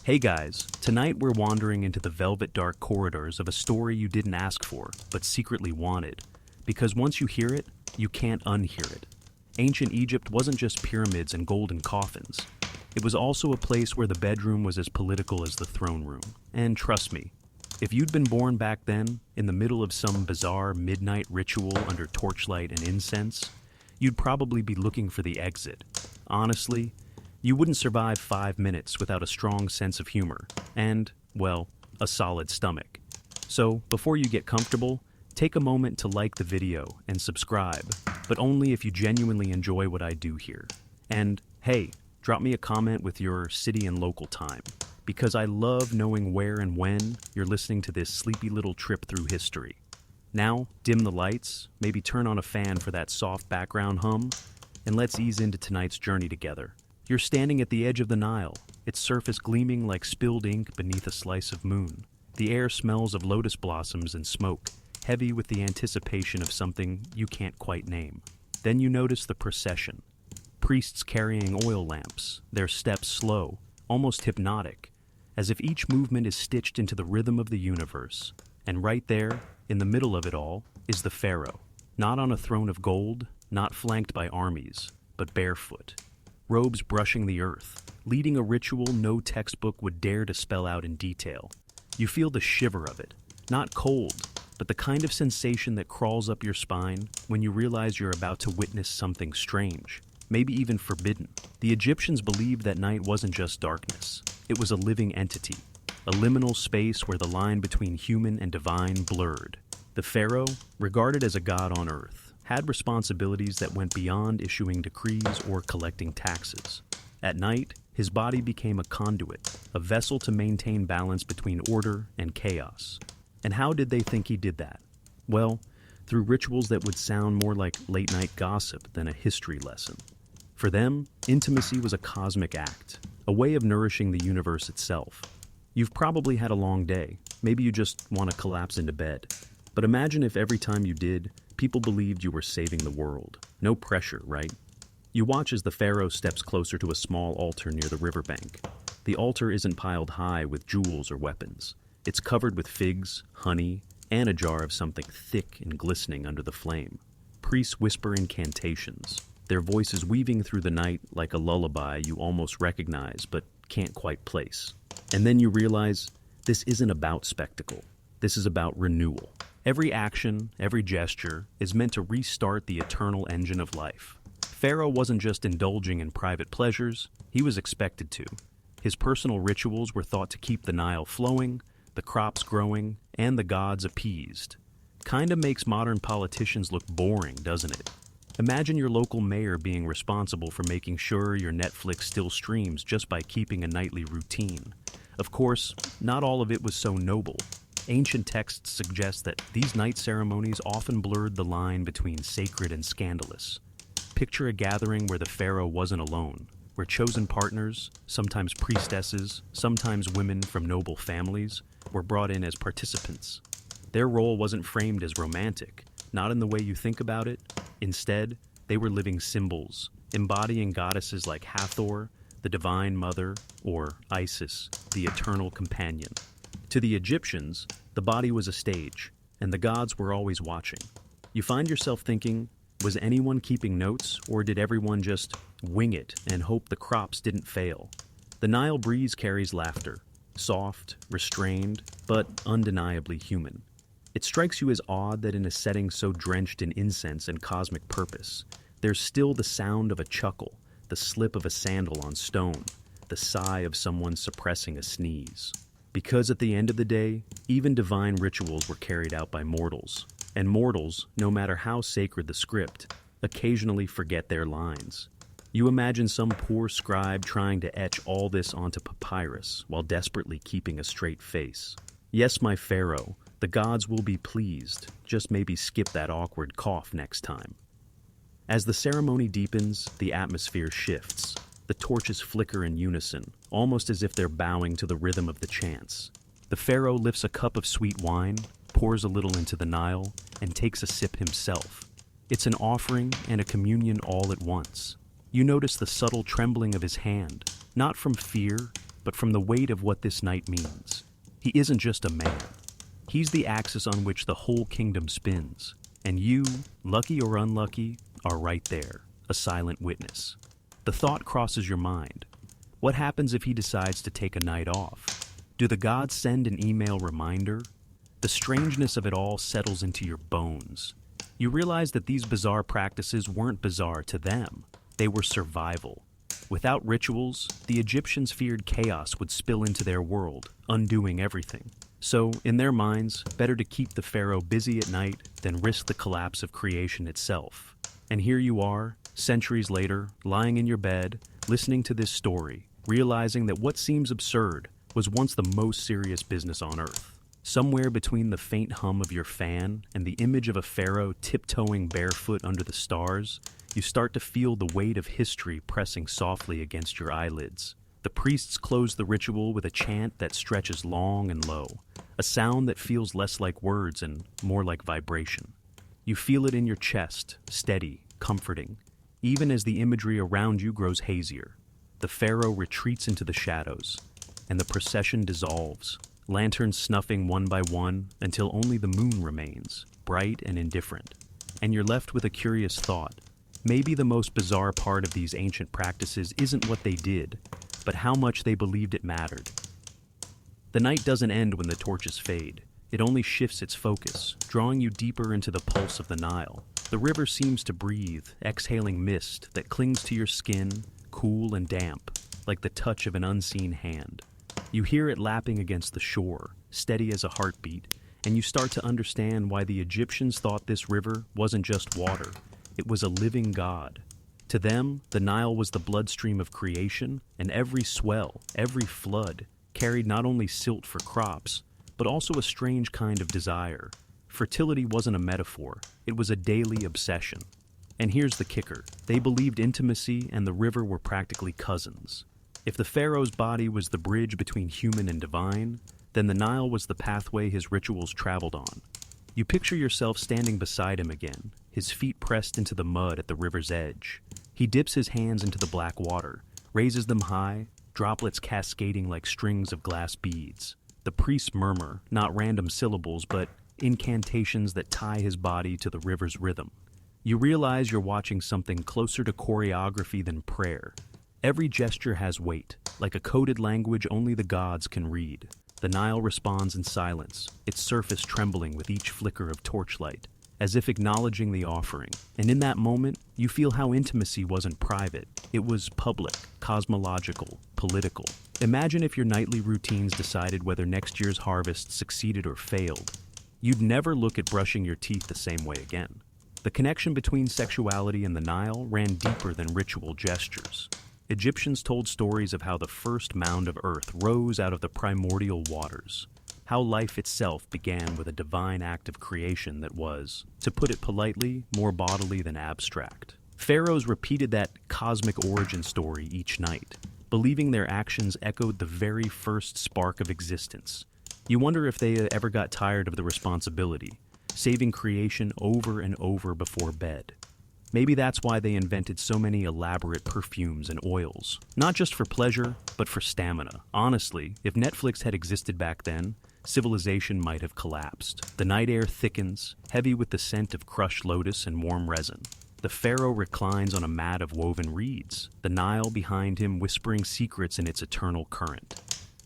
Hey guys, tonight we're wandering into the velvet dark corridors of a story you didn't ask for, but secretly wanted. Because once you hear it, you can't unhear it. Ancient Egypt wasn't just pyramids and golden coffins. It was also a place where the bedroom was as political as the throne room. And trust me, if you'd been born back then, in the middle of some bizarre midnight ritual under torchlight and incense, you'd probably be looking for the exit. Honestly, you wouldn't survive 5 minutes without a strong sense of humor and, well, a solid stomach. So, before you get comfortable, take a moment to like the video and subscribe, but only if you genuinely enjoy what I do here. And, hey, drop me a comment with your city and local time, because I love knowing where and when you're listening to this sleepy little trip through history. Now, dim the lights, maybe turn on a fan for that soft background hum, and let's ease into tonight's journey together. You're standing at the edge of the Nile, its surface gleaming like spilled ink beneath a slice of moon. The air smells of lotus blossoms and smoke, heavy with the anticipation of something you can't quite name. Then you notice the procession. Priests carrying oil lamps, their steps slow, almost hypnotic, as if each movement is stitched into the rhythm of the universe. And right there, in the middle of it all, is the Pharaoh. Not on a throne of gold, not flanked by armies, but barefoot. Robes brushing the earth, leading a ritual no textbook would dare to spell out in detail. You feel the shiver of it, not cold, but the kind of sensation that crawls up your spine when you realize you're about to witness something strange, maybe even forbidden. The Egyptians believed that night wasn't just darkness, it was a living entity, a liminal space where the line between human and divine blurred. The Pharaoh, regarded as a god on earth, had responsibilities that went beyond issuing decrees or collecting taxes. At night, his body became a conduit, a vessel to maintain balance between order and chaos. And how did they think he did that? Well, through rituals that would sound more like late-night gossip than a history lesson. For them, intimacy was a cosmic act, a way of nourishing the universe itself. You've probably had a long day. Maybe you just want to collapse into bed. But imagine if every time you did, people believed you were saving the world. No pressure, right? You watch as the Pharaoh steps closer to a small altar near the riverbank. The altar isn't piled high with jewels or weapons. It's covered with figs, honey, and a jar of something thick and glistening under the flame. Priests whisper incantations, their voices weaving through the night like a lullaby you almost recognize but can't quite place. And then you realize this isn't about spectacle. This is about renewal. Every action, every gesture, is meant to restart the eternal engine of life. Pharaoh wasn't just indulging in private pleasures, he was expected to. His personal rituals were thought to keep the Nile flowing, the crops growing, and the gods appeased. Kinda makes modern politicians look boring, doesn't it? Imagine your local mayor being responsible for making sure your Netflix still streams just by keeping a nightly routine. Of course, not all of it was so noble. Ancient texts suggest that these night ceremonies often blurred the line between sacred and scandalous. Picture a gathering where the Pharaoh wasn't alone, where chosen partners, sometimes priestesses, sometimes women from noble families, were brought in as participants. Their role wasn't framed as romantic, not in the way you think about it. Instead, they were living symbols, embodying goddesses like Hathor, the divine mother, or Isis, the eternal companion. To the Egyptians, the body was a stage, and the gods were always watching. You find yourself thinking, was anyone keeping notes, or did everyone just wing it and hope the crops didn't fail? The Nile breeze carries laughter, soft, restrained, but undeniably human. It strikes you as odd that in a setting so drenched in incense and cosmic purpose, there's still the sound of a chuckle, the slip of a sandal on stone, the sigh of someone suppressing a sneeze. Because at the end of the day, even divine rituals were carried out by mortals. And mortals, no matter how sacred the script, occasionally forget their lines. You imagine some poor scribe trying to etch all this onto papyrus while desperately keeping a straight face. Yes, my Pharaoh, the gods will be pleased. Just maybe skip that awkward cough next time. As the ceremony deepens, the atmosphere shifts. The torches flicker in unison, almost as if they're bowing to the rhythm of the chants. The Pharaoh lifts a cup of sweet wine, pours a little into the Nile, and takes a sip himself. It's an offering and a communion all at once. You notice the subtle trembling of his hand, not from fear, but from the weight of what this night means. He isn't just a man. He's the axis on which the whole kingdom spins, and you, lucky or unlucky, are right there, a silent witness. The thought crosses your mind. What happens if he decides to take a night off? Do the gods send an email reminder? The strangeness of it all settles into your bones. You realize that these bizarre practices weren't bizarre to them. They were survival. Without rituals, the Egyptians feared chaos would spill into their world, undoing everything. So, in their minds, better to keep the pharaoh busy at night than risk the collapse of creation itself. And here you are, centuries later, lying in your bed, listening to this story, realizing that what seems absurd was once the most serious business on earth. Somewhere between the faint hum of your fan and the image of a pharaoh tiptoeing barefoot under the stars, you start to feel the weight of history pressing softly against your eyelids. The priests close the ritual with a chant that stretches long and low, a sound that feels less like words and more like vibration. You feel it in your chest, steady, comforting, even as the imagery around you grows hazier. The pharaoh retreats into the shadows, and the procession dissolves, lanterns snuffing one by one until only the moon remains, bright and indifferent. And you're left with a curious thought. Maybe the most bizarre part of these ancient practices isn't what they did, but how much they believed it mattered. The night doesn't end when the torches fade. It only shifts its focus, drawing you deeper into the pulse of the Nile. The river seems to breathe, exhaling mist that clings to your skin, cool and damp, like the touch of an unseen hand. You hear it lapping against the shore, steady as a heartbeat, and you start to understand why the Egyptians thought this river wasn't just water. It was a living god. To them, the Nile was the bloodstream of creation, and every swell, every flood, carried not only silt for crops, but also a strange kind of desire. Fertility wasn't a metaphor, it was a daily obsession. And here's the kicker. They believed intimacy and the river were practically cousins. If the pharaoh's body was the bridge between human and divine, then the Nile was the pathway his rituals traveled on. You picture yourself standing beside him again, his feet pressed into the mud at the river's edge. He dips his hands into the black water, raises them high, droplets cascading like strings of glass beads. The priests murmur, not random syllables, but incantations that tie his body to the river's rhythm. You realize you're watching something closer to choreography than prayer. Every gesture has weight, like a coded language only the gods can read. The Nile responds in silence, its surface trembling with each flicker of torchlight, as if acknowledging the offering. And in that moment, you feel how intimacy wasn't private. It was public, cosmological, political. Imagine if your nightly routines decided whether next year's harvest succeeded or failed. You'd never look at brushing your teeth the same way again. The connection between sexuality and the Nile ran deeper than ritual gestures. Egyptians told stories of how the first mound of earth rose out of the primordial waters, how life itself began with a divine act of creation that was, to put it politely, more bodily than abstract. Pharaohs repeated that cosmic origin story each night, believing their actions echoed the very first spark of existence. You wonder if they ever got tired of the responsibility, saving creation over and over before bed. Maybe that's why they invented so many elaborate perfumes and oils. Not just for pleasure, but for stamina. Honestly, if Netflix had existed back then, civilization might have collapsed. The night air thickens, heavy with the scent of crushed lotus and warm resin. The pharaoh reclines on a mat of woven reeds, the Nile behind him whispering secrets in its eternal current.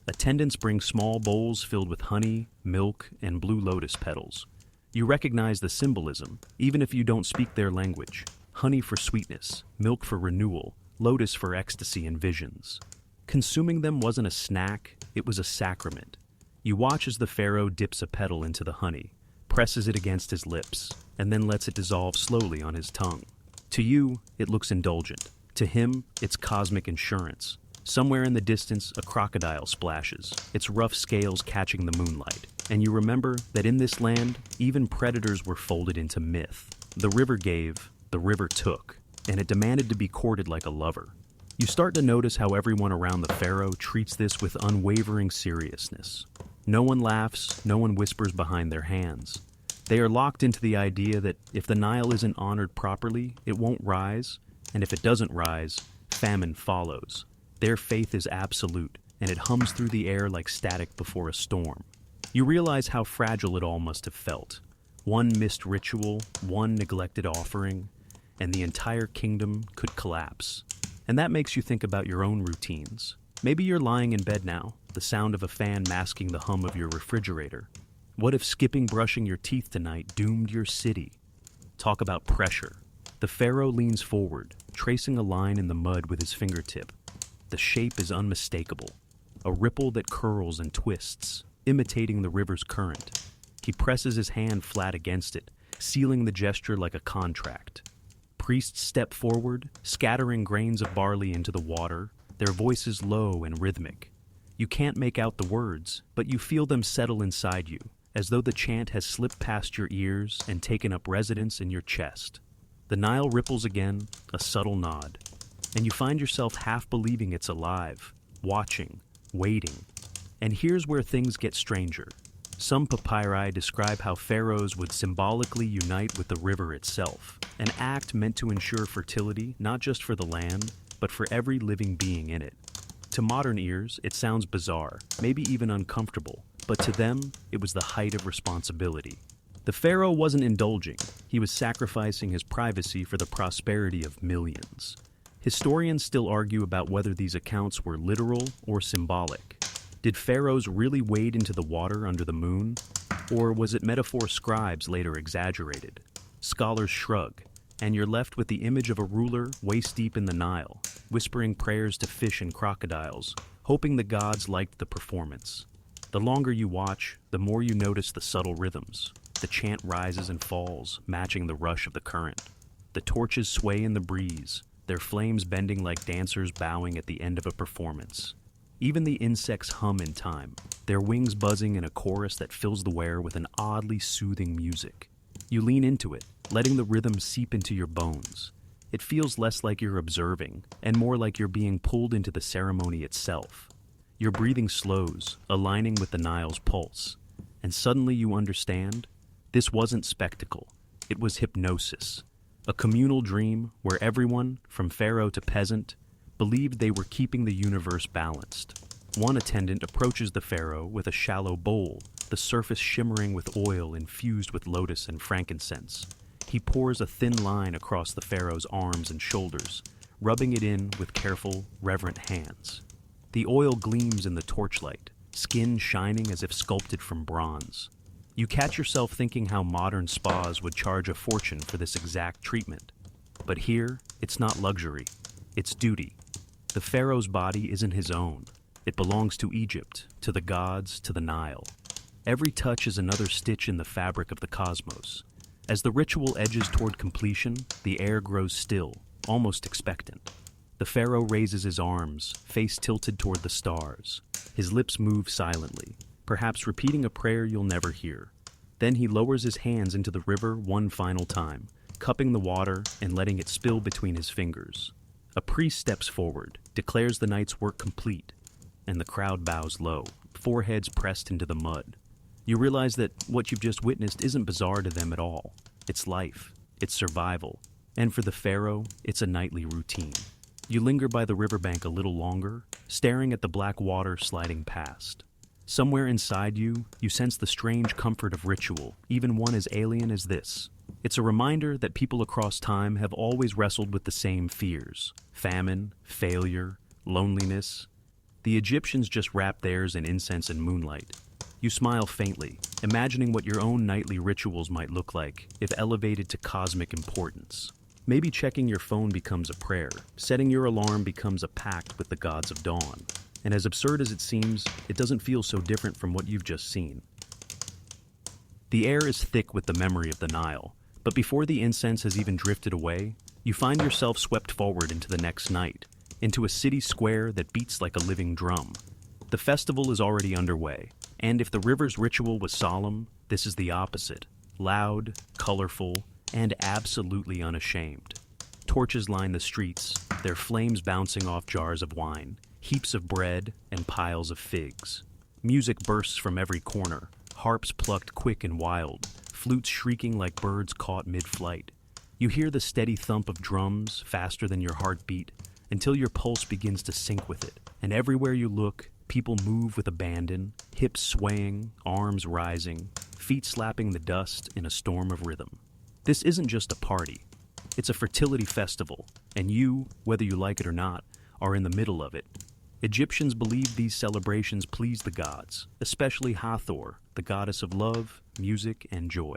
Attendants bring small bowls filled with honey, milk, and blue lotus petals. You recognize the symbolism, even if you don't speak their language. Honey for sweetness, milk for renewal, lotus for ecstasy and visions. Consuming them wasn't a snack, it was a sacrament. You watch as the pharaoh dips a petal into the honey, presses it against his lips, and then lets it dissolve slowly on his tongue. To you, it looks indulgent. To him, it's cosmic insurance. Somewhere in the distance, a crocodile splashes, its rough scales catching the moonlight. And you remember that in this land, even predators were folded into myth. The river gave, the river took, and it demanded to be courted like a lover. You start to notice how everyone around the pharaoh treats this with unwavering seriousness. No one laughs, no one whispers behind their hands. They are locked into the idea that if the Nile isn't honored properly, it won't rise, and if it doesn't rise, famine follows. Their faith is absolute, and it hums through the air like static before a storm. You realize how fragile it all must have felt. One missed ritual, one neglected offering, and the entire kingdom could collapse. And that makes you think about your own routines. Maybe you're lying in bed now, the sound of a fan masking the hum of your refrigerator. What if skipping brushing your teeth tonight doomed your city? Talk about pressure. The Pharaoh leans forward, tracing a line in the mud with his fingertip. The shape is unmistakable, a ripple that curls and twists, imitating the river's current. He presses his hand flat against it, sealing the gesture like a contract. Priests step forward, scattering grains of barley into the water, their voices low and rhythmic. You can't make out the words, but you feel them settle inside you, as though the chant has slipped past your ears and taken up residence in your chest. The Nile ripples again, a subtle nod, and you find yourself half believing it's alive, watching, waiting. And here's where things get stranger. Some papyri describe how pharaohs would symbolically unite with the river itself, an act meant to ensure fertility not just for the land, but for every living being in it. To modern ears, it sounds bizarre, maybe even uncomfortable, but to them, it was the height of responsibility. The pharaoh wasn't indulging, he was sacrificing his privacy for the prosperity of millions. Historians still argue about whether these accounts were literal or symbolic. Did pharaohs really wade into the water under the moon? Or was it metaphor scribes later exaggerated? Scholars shrug, and you're left with the image of a ruler waist-deep in the Nile, whispering prayers to fish and crocodiles, hoping the gods liked the performance. The longer you watch, the more you notice the subtle rhythms. The chant rises and falls, matching the rush of the current. The torches sway in the breeze, their flames bending like dancers bowing at the end of a performance. Even the insects hum in time, their wings buzzing in a chorus that fills the air with an oddly soothing music. You lean into it, letting the rhythm seep into your bones. It feels less like you're observing, and more like you're being pulled into the ceremony itself. Your breathing slows, aligning with the Nile's pulse. And suddenly you understand, this wasn't spectacle, it was hypnosis. A communal dream where everyone, from pharaoh to peasant, believed they were keeping the universe balanced. One attendant approaches the pharaoh with a shallow bowl, the surface shimmering with oil infused with lotus and frankincense. He pours a thin line across the pharaoh's arms and shoulders, rubbing it in with careful, reverent hands. The oil gleams in the torchlight, skin shining as if sculpted from bronze. You catch yourself thinking how modern spas would charge a fortune for this exact treatment. But here, it's not luxury, it's duty. The pharaoh's body isn't his own. It belongs to Egypt, to the gods, to the Nile. Every touch is another stitch in the fabric of the cosmos. As the ritual edges toward completion, the air grows still, almost expectant. The pharaoh raises his arms, face tilted toward the stars. His lips move silently, perhaps repeating a prayer you'll never hear. Then he lowers his hands into the river one final time, cupping the water and letting it spill between his fingers. A priest steps forward, declares the night's work complete, and the crowd bows low, foreheads pressed into the mud. You realize that what you've just witnessed isn't bizarre to them at all. It's life, it's survival, and for the pharaoh, it's a nightly routine. You linger by the riverbank a little longer, staring at the black water sliding past. Somewhere inside you, you sense the strange comfort of ritual, even one as alien as this. It's a reminder that people across time have always wrestled with the same fears: famine, failure, loneliness. The Egyptians just wrapped theirs in incense and moonlight. You smile faintly, imagining what your own nightly rituals might look like if elevated to cosmic importance. Maybe checking your phone becomes a prayer, setting your alarm becomes a pact with the gods of dawn. And as absurd as it seems, it doesn't feel so different from what you've just seen. The air is thick with the memory of the Nile, but before the incense has even drifted away, you find yourself swept forward into the next night, into a city square that beats like a living drum. The festival is already underway, and if the river's ritual was solemn, this is the opposite: loud, colorful, and absolutely unashamed. Torches line the streets, their flames bouncing off jars of wine, heaps of bread, and piles of figs. Music bursts from every corner, harps plucked quick and wild, flutes shrieking like birds caught mid-flight. You hear the steady thump of drums, faster than your heartbeat, until your pulse begins to sync with it, and everywhere you look, People move with abandon, hips swaying, arms rising, feet slapping the dust in a storm of rhythm. This isn't just a party. It's a fertility festival, and you, whether you like it or not, are in the middle of it. Egyptians believed these celebrations pleased the gods, especially Hathor, the goddess of love, music, and joy.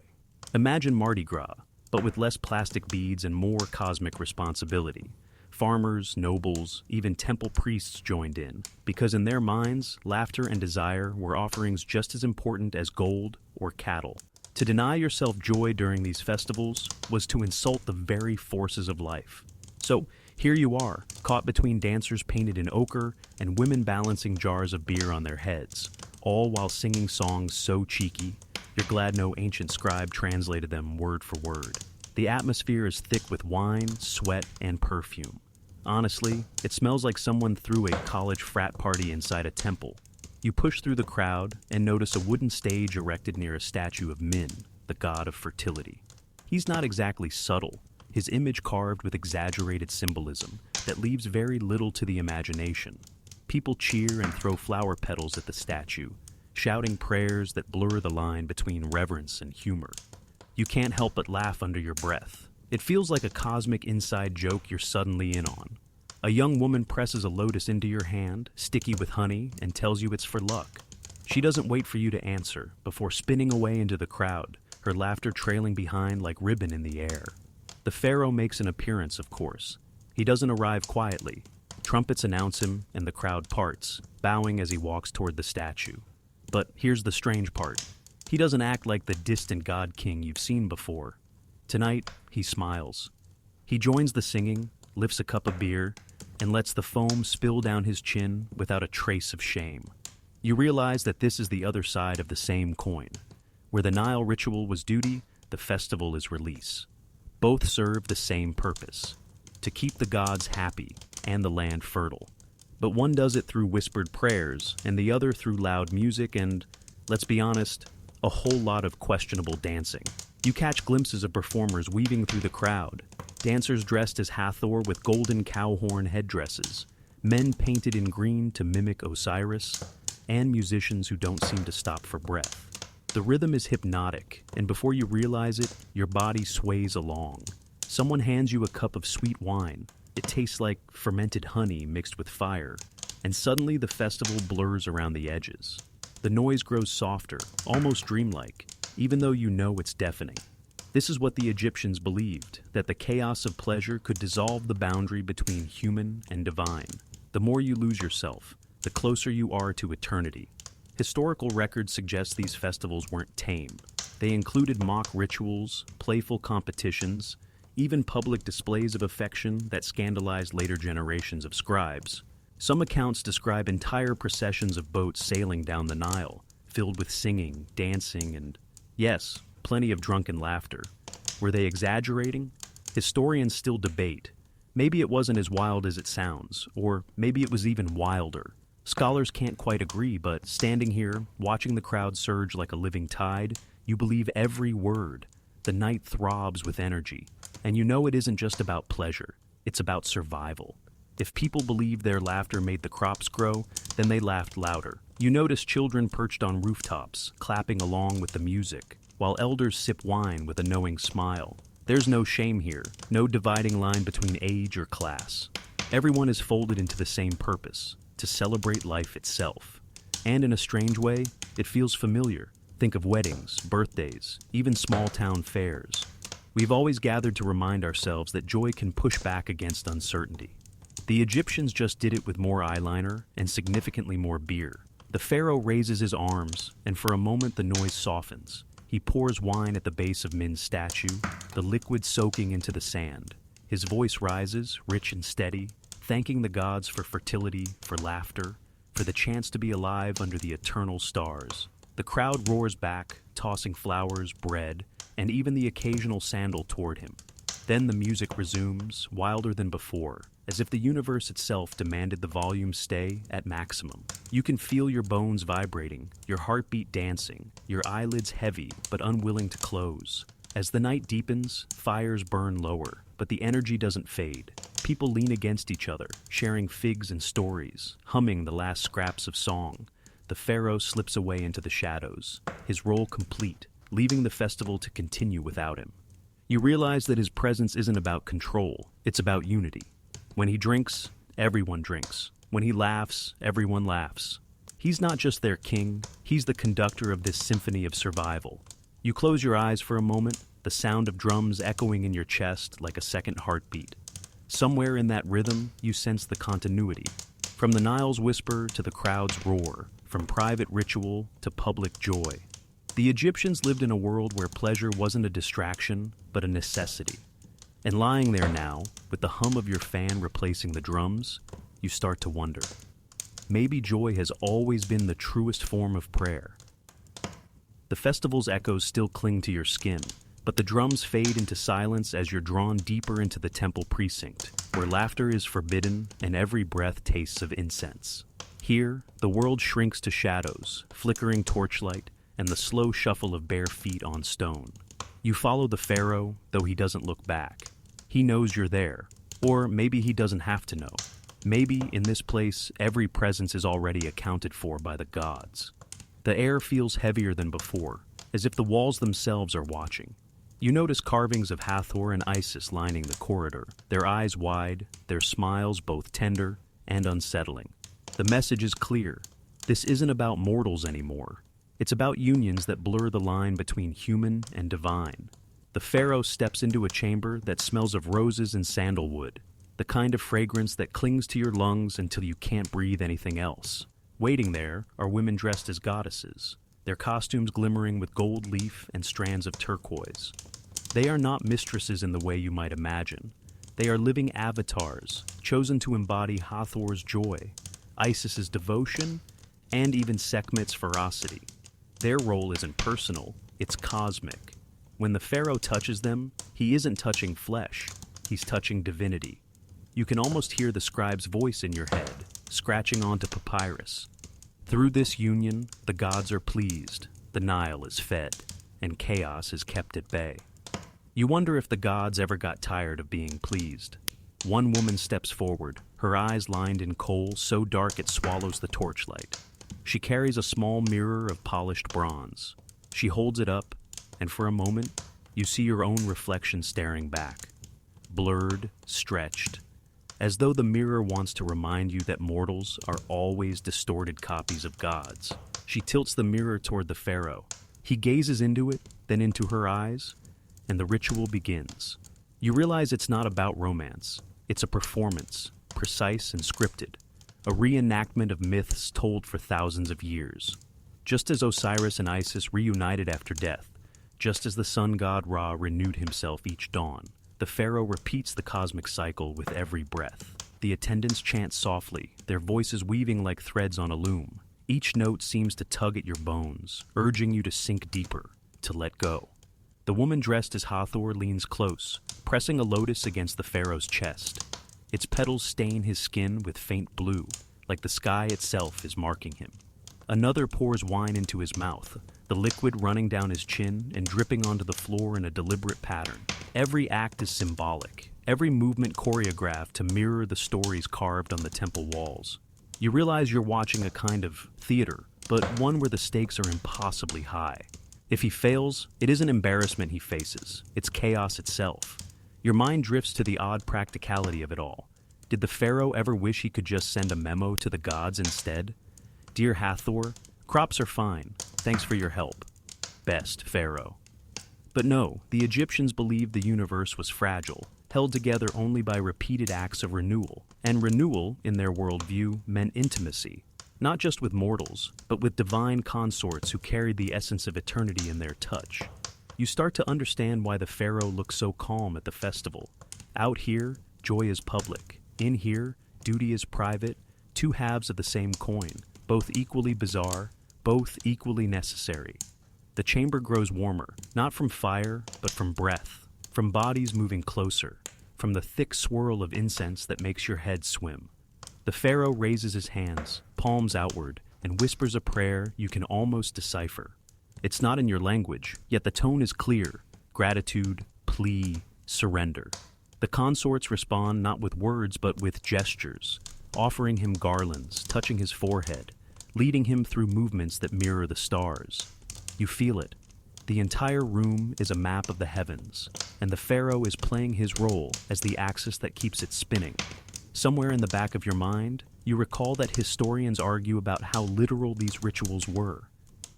Imagine Mardi Gras, but with less plastic beads and more cosmic responsibility. Farmers, nobles, even temple priests joined in, because in their minds, laughter and desire were offerings just as important as gold or cattle. To deny yourself joy during these festivals was to insult the very forces of life. So, here you are, caught between dancers painted in ochre and women balancing jars of beer on their heads, all while singing songs so cheeky, you're glad no ancient scribe translated them word for word. The atmosphere is thick with wine, sweat, and perfume. Honestly, it smells like someone threw a college frat party inside a temple. You push through the crowd and notice a wooden stage erected near a statue of Min, the god of fertility. He's not exactly subtle, his image carved with exaggerated symbolism that leaves very little to the imagination. People cheer and throw flower petals at the statue, shouting prayers that blur the line between reverence and humor. You can't help but laugh under your breath. It feels like a cosmic inside joke you're suddenly in on. A young woman presses a lotus into your hand, sticky with honey, and tells you it's for luck. She doesn't wait for you to answer before spinning away into the crowd, her laughter trailing behind like ribbon in the air. The Pharaoh makes an appearance, of course. He doesn't arrive quietly. Trumpets announce him, and the crowd parts, bowing as he walks toward the statue. But here's the strange part. He doesn't act like the distant god king you've seen before. Tonight, he smiles. He joins the singing, lifts a cup of beer, and lets the foam spill down his chin without a trace of shame. You realize that this is the other side of the same coin. Where the Nile ritual was duty, the festival is release. Both serve the same purpose, to keep the gods happy and the land fertile. But one does it through whispered prayers, and the other through loud music and, let's be honest, a whole lot of questionable dancing. You catch glimpses of performers weaving through the crowd, dancers dressed as Hathor with golden cow horn headdresses, men painted in green to mimic Osiris, and musicians who don't seem to stop for breath. The rhythm is hypnotic, and before you realize it, your body sways along. Someone hands you a cup of sweet wine. It tastes like fermented honey mixed with fire, and suddenly the festival blurs around the edges. The noise grows softer, almost dreamlike, even though you know it's deafening. This is what the Egyptians believed, that the chaos of pleasure could dissolve the boundary between human and divine. The more you lose yourself, the closer you are to eternity. Historical records suggest these festivals weren't tame. They included mock rituals, playful competitions, even public displays of affection that scandalized later generations of scribes. Some accounts describe entire processions of boats sailing down the Nile, filled with singing, dancing, and, yes, plenty of drunken laughter. Were they exaggerating? Historians still debate. Maybe it wasn't as wild as it sounds, or maybe it was even wilder. Scholars can't quite agree, but standing here, watching the crowd surge like a living tide, you believe every word. The night throbs with energy, and you know it isn't just about pleasure, it's about survival. If people believed their laughter made the crops grow, then they laughed louder. You notice children perched on rooftops, clapping along with the music, while elders sip wine with a knowing smile. There's no shame here, no dividing line between age or class. Everyone is folded into the same purpose, to celebrate life itself. And in a strange way, it feels familiar. Think of weddings, birthdays, even small-town fairs. We've always gathered to remind ourselves that joy can push back against uncertainty. The Egyptians just did it with more eyeliner and significantly more beer. The pharaoh raises his arms, and for a moment the noise softens. He pours wine at the base of Min's statue, the liquid soaking into the sand. His voice rises, rich and steady, thanking the gods for fertility, for laughter, for the chance to be alive under the eternal stars. The crowd roars back, tossing flowers, bread, and even the occasional sandal toward him. Then the music resumes, wilder than before, as if the universe itself demanded the volume stay at maximum. You can feel your bones vibrating, your heartbeat dancing, your eyelids heavy but unwilling to close. As the night deepens, fires burn lower, but the energy doesn't fade. People lean against each other, sharing figs and stories, humming the last scraps of song. The Pharaoh slips away into the shadows, his role complete, leaving the festival to continue without him. You realize that his presence isn't about control, it's about unity. When he drinks, everyone drinks. When he laughs, everyone laughs. He's not just their king, he's the conductor of this symphony of survival. You close your eyes for a moment, the sound of drums echoing in your chest like a second heartbeat. Somewhere in that rhythm, you sense the continuity. From the Nile's whisper to the crowd's roar, from private ritual to public joy. The Egyptians lived in a world where pleasure wasn't a distraction, but a necessity. And lying there now, with the hum of your fan replacing the drums, you start to wonder. Maybe joy has always been the truest form of prayer. The festival's echoes still cling to your skin, but the drums fade into silence as you're drawn deeper into the temple precinct, where laughter is forbidden and every breath tastes of incense. Here, the world shrinks to shadows, flickering torchlight, and the slow shuffle of bare feet on stone. You follow the Pharaoh, though he doesn't look back. He knows you're there, or maybe he doesn't have to know. Maybe, in this place, every presence is already accounted for by the gods. The air feels heavier than before, as if the walls themselves are watching. You notice carvings of Hathor and Isis lining the corridor, their eyes wide, their smiles both tender and unsettling. The message is clear. This isn't about mortals anymore. It's about unions that blur the line between human and divine. The Pharaoh steps into a chamber that smells of roses and sandalwood, the kind of fragrance that clings to your lungs until you can't breathe anything else. Waiting there are women dressed as goddesses, their costumes glimmering with gold leaf and strands of turquoise. They are not mistresses in the way you might imagine. They are living avatars, chosen to embody Hathor's joy, Isis's devotion, and even Sekhmet's ferocity. Their role isn't personal, it's cosmic. When the Pharaoh touches them, he isn't touching flesh, he's touching divinity. You can almost hear the scribe's voice in your head, scratching onto papyrus. Through this union, the gods are pleased, the Nile is fed, and chaos is kept at bay. You wonder if the gods ever got tired of being pleased. One woman steps forward, her eyes lined in coal so dark it swallows the torchlight. She carries a small mirror of polished bronze. She holds it up, and for a moment, you see your own reflection staring back. Blurred, stretched, as though the mirror wants to remind you that mortals are always distorted copies of gods. She tilts the mirror toward the Pharaoh. He gazes into it, then into her eyes, and the ritual begins. You realize it's not about romance. It's a performance, precise and scripted, a reenactment of myths told for thousands of years. Just as Osiris and Isis reunited after death, just as the sun god Ra renewed himself each dawn, the Pharaoh repeats the cosmic cycle with every breath. The attendants chant softly, their voices weaving like threads on a loom. Each note seems to tug at your bones, urging you to sink deeper, to let go. The woman dressed as Hathor leans close, pressing a lotus against the Pharaoh's chest. Its petals stain his skin with faint blue, like the sky itself is marking him. Another pours wine into his mouth, the liquid running down his chin and dripping onto the floor in a deliberate pattern. Every act is symbolic, every movement choreographed to mirror the stories carved on the temple walls. You realize you're watching a kind of theater, but one where the stakes are impossibly high. If he fails, it isn't embarrassment he faces, it's chaos itself. Your mind drifts to the odd practicality of it all. Did the Pharaoh ever wish he could just send a memo to the gods instead? Dear Hathor, crops are fine. Thanks for your help. Best, Pharaoh. But no, the Egyptians believed the universe was fragile, held together only by repeated acts of renewal. And renewal, in their worldview, meant intimacy. Not just with mortals, but with divine consorts who carried the essence of eternity in their touch. You start to understand why the Pharaoh looks so calm at the festival. Out here, joy is public. In here, duty is private, two halves of the same coin, both equally bizarre, both equally necessary. The chamber grows warmer, not from fire, but from breath, from bodies moving closer, from the thick swirl of incense that makes your head swim. The Pharaoh raises his hands, palms outward, and whispers a prayer you can almost decipher. It's not in your language, yet the tone is clear: gratitude, plea, surrender. The consorts respond not with words but with gestures, offering him garlands, touching his forehead, leading him through movements that mirror the stars. You feel it. The entire room is a map of the heavens, and the pharaoh is playing his role as the axis that keeps it spinning. Somewhere in the back of your mind, you recall that historians argue about how literal these rituals were.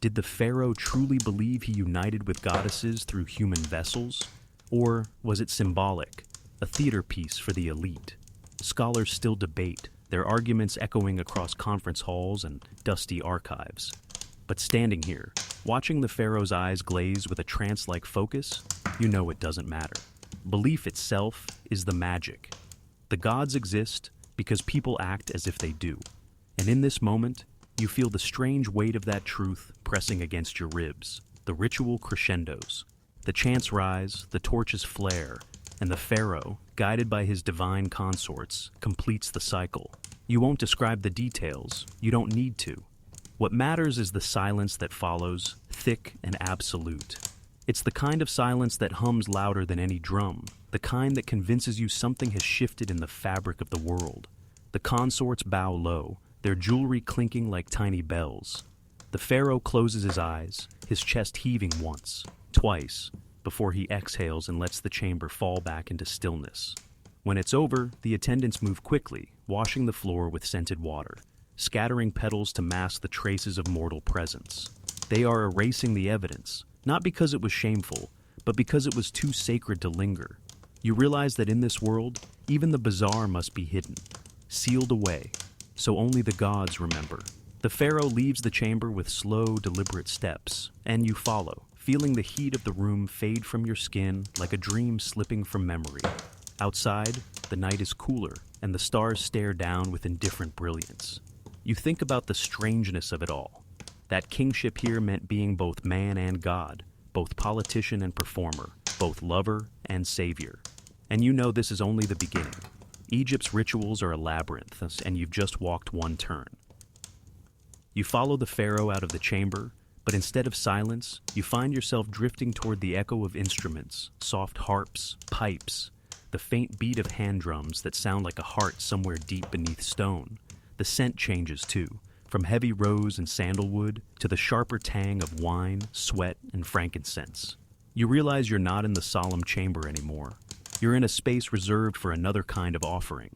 Did the pharaoh truly believe he united with goddesses through human vessels? Or was it symbolic, a theater piece for the elite? Scholars still debate, their arguments echoing across conference halls and dusty archives. But standing here, watching the pharaoh's eyes glaze with a trance-like focus, you know it doesn't matter. Belief itself is the magic. The gods exist because people act as if they do. And in this moment, you feel the strange weight of that truth pressing against your ribs. The ritual crescendos. The chants rise, the torches flare, and the pharaoh, guided by his divine consorts, completes the cycle. You won't describe the details. You don't need to. What matters is the silence that follows, thick and absolute. It's the kind of silence that hums louder than any drum, the kind that convinces you something has shifted in the fabric of the world. The consorts bow low, their jewelry clinking like tiny bells. The pharaoh closes his eyes, his chest heaving once, twice, before he exhales and lets the chamber fall back into stillness. When it's over, the attendants move quickly, washing the floor with scented water, scattering petals to mask the traces of mortal presence. They are erasing the evidence, not because it was shameful, but because it was too sacred to linger. You realize that in this world, even the bizarre must be hidden, sealed away, so only the gods remember. The pharaoh leaves the chamber with slow, deliberate steps, and you follow, feeling the heat of the room fade from your skin like a dream slipping from memory. Outside, the night is cooler, and the stars stare down with indifferent brilliance. You think about the strangeness of it all. That kingship here meant being both man and god, both politician and performer, both lover and savior. And you know this is only the beginning. Egypt's rituals are a labyrinth, and you've just walked one turn. You follow the pharaoh out of the chamber, but instead of silence, you find yourself drifting toward the echo of instruments, soft harps, pipes, the faint beat of hand drums that sound like a heart somewhere deep beneath stone. The scent changes too, from heavy rose and sandalwood to the sharper tang of wine, sweat, and frankincense. You realize you're not in the solemn chamber anymore. You're in a space reserved for another kind of offering.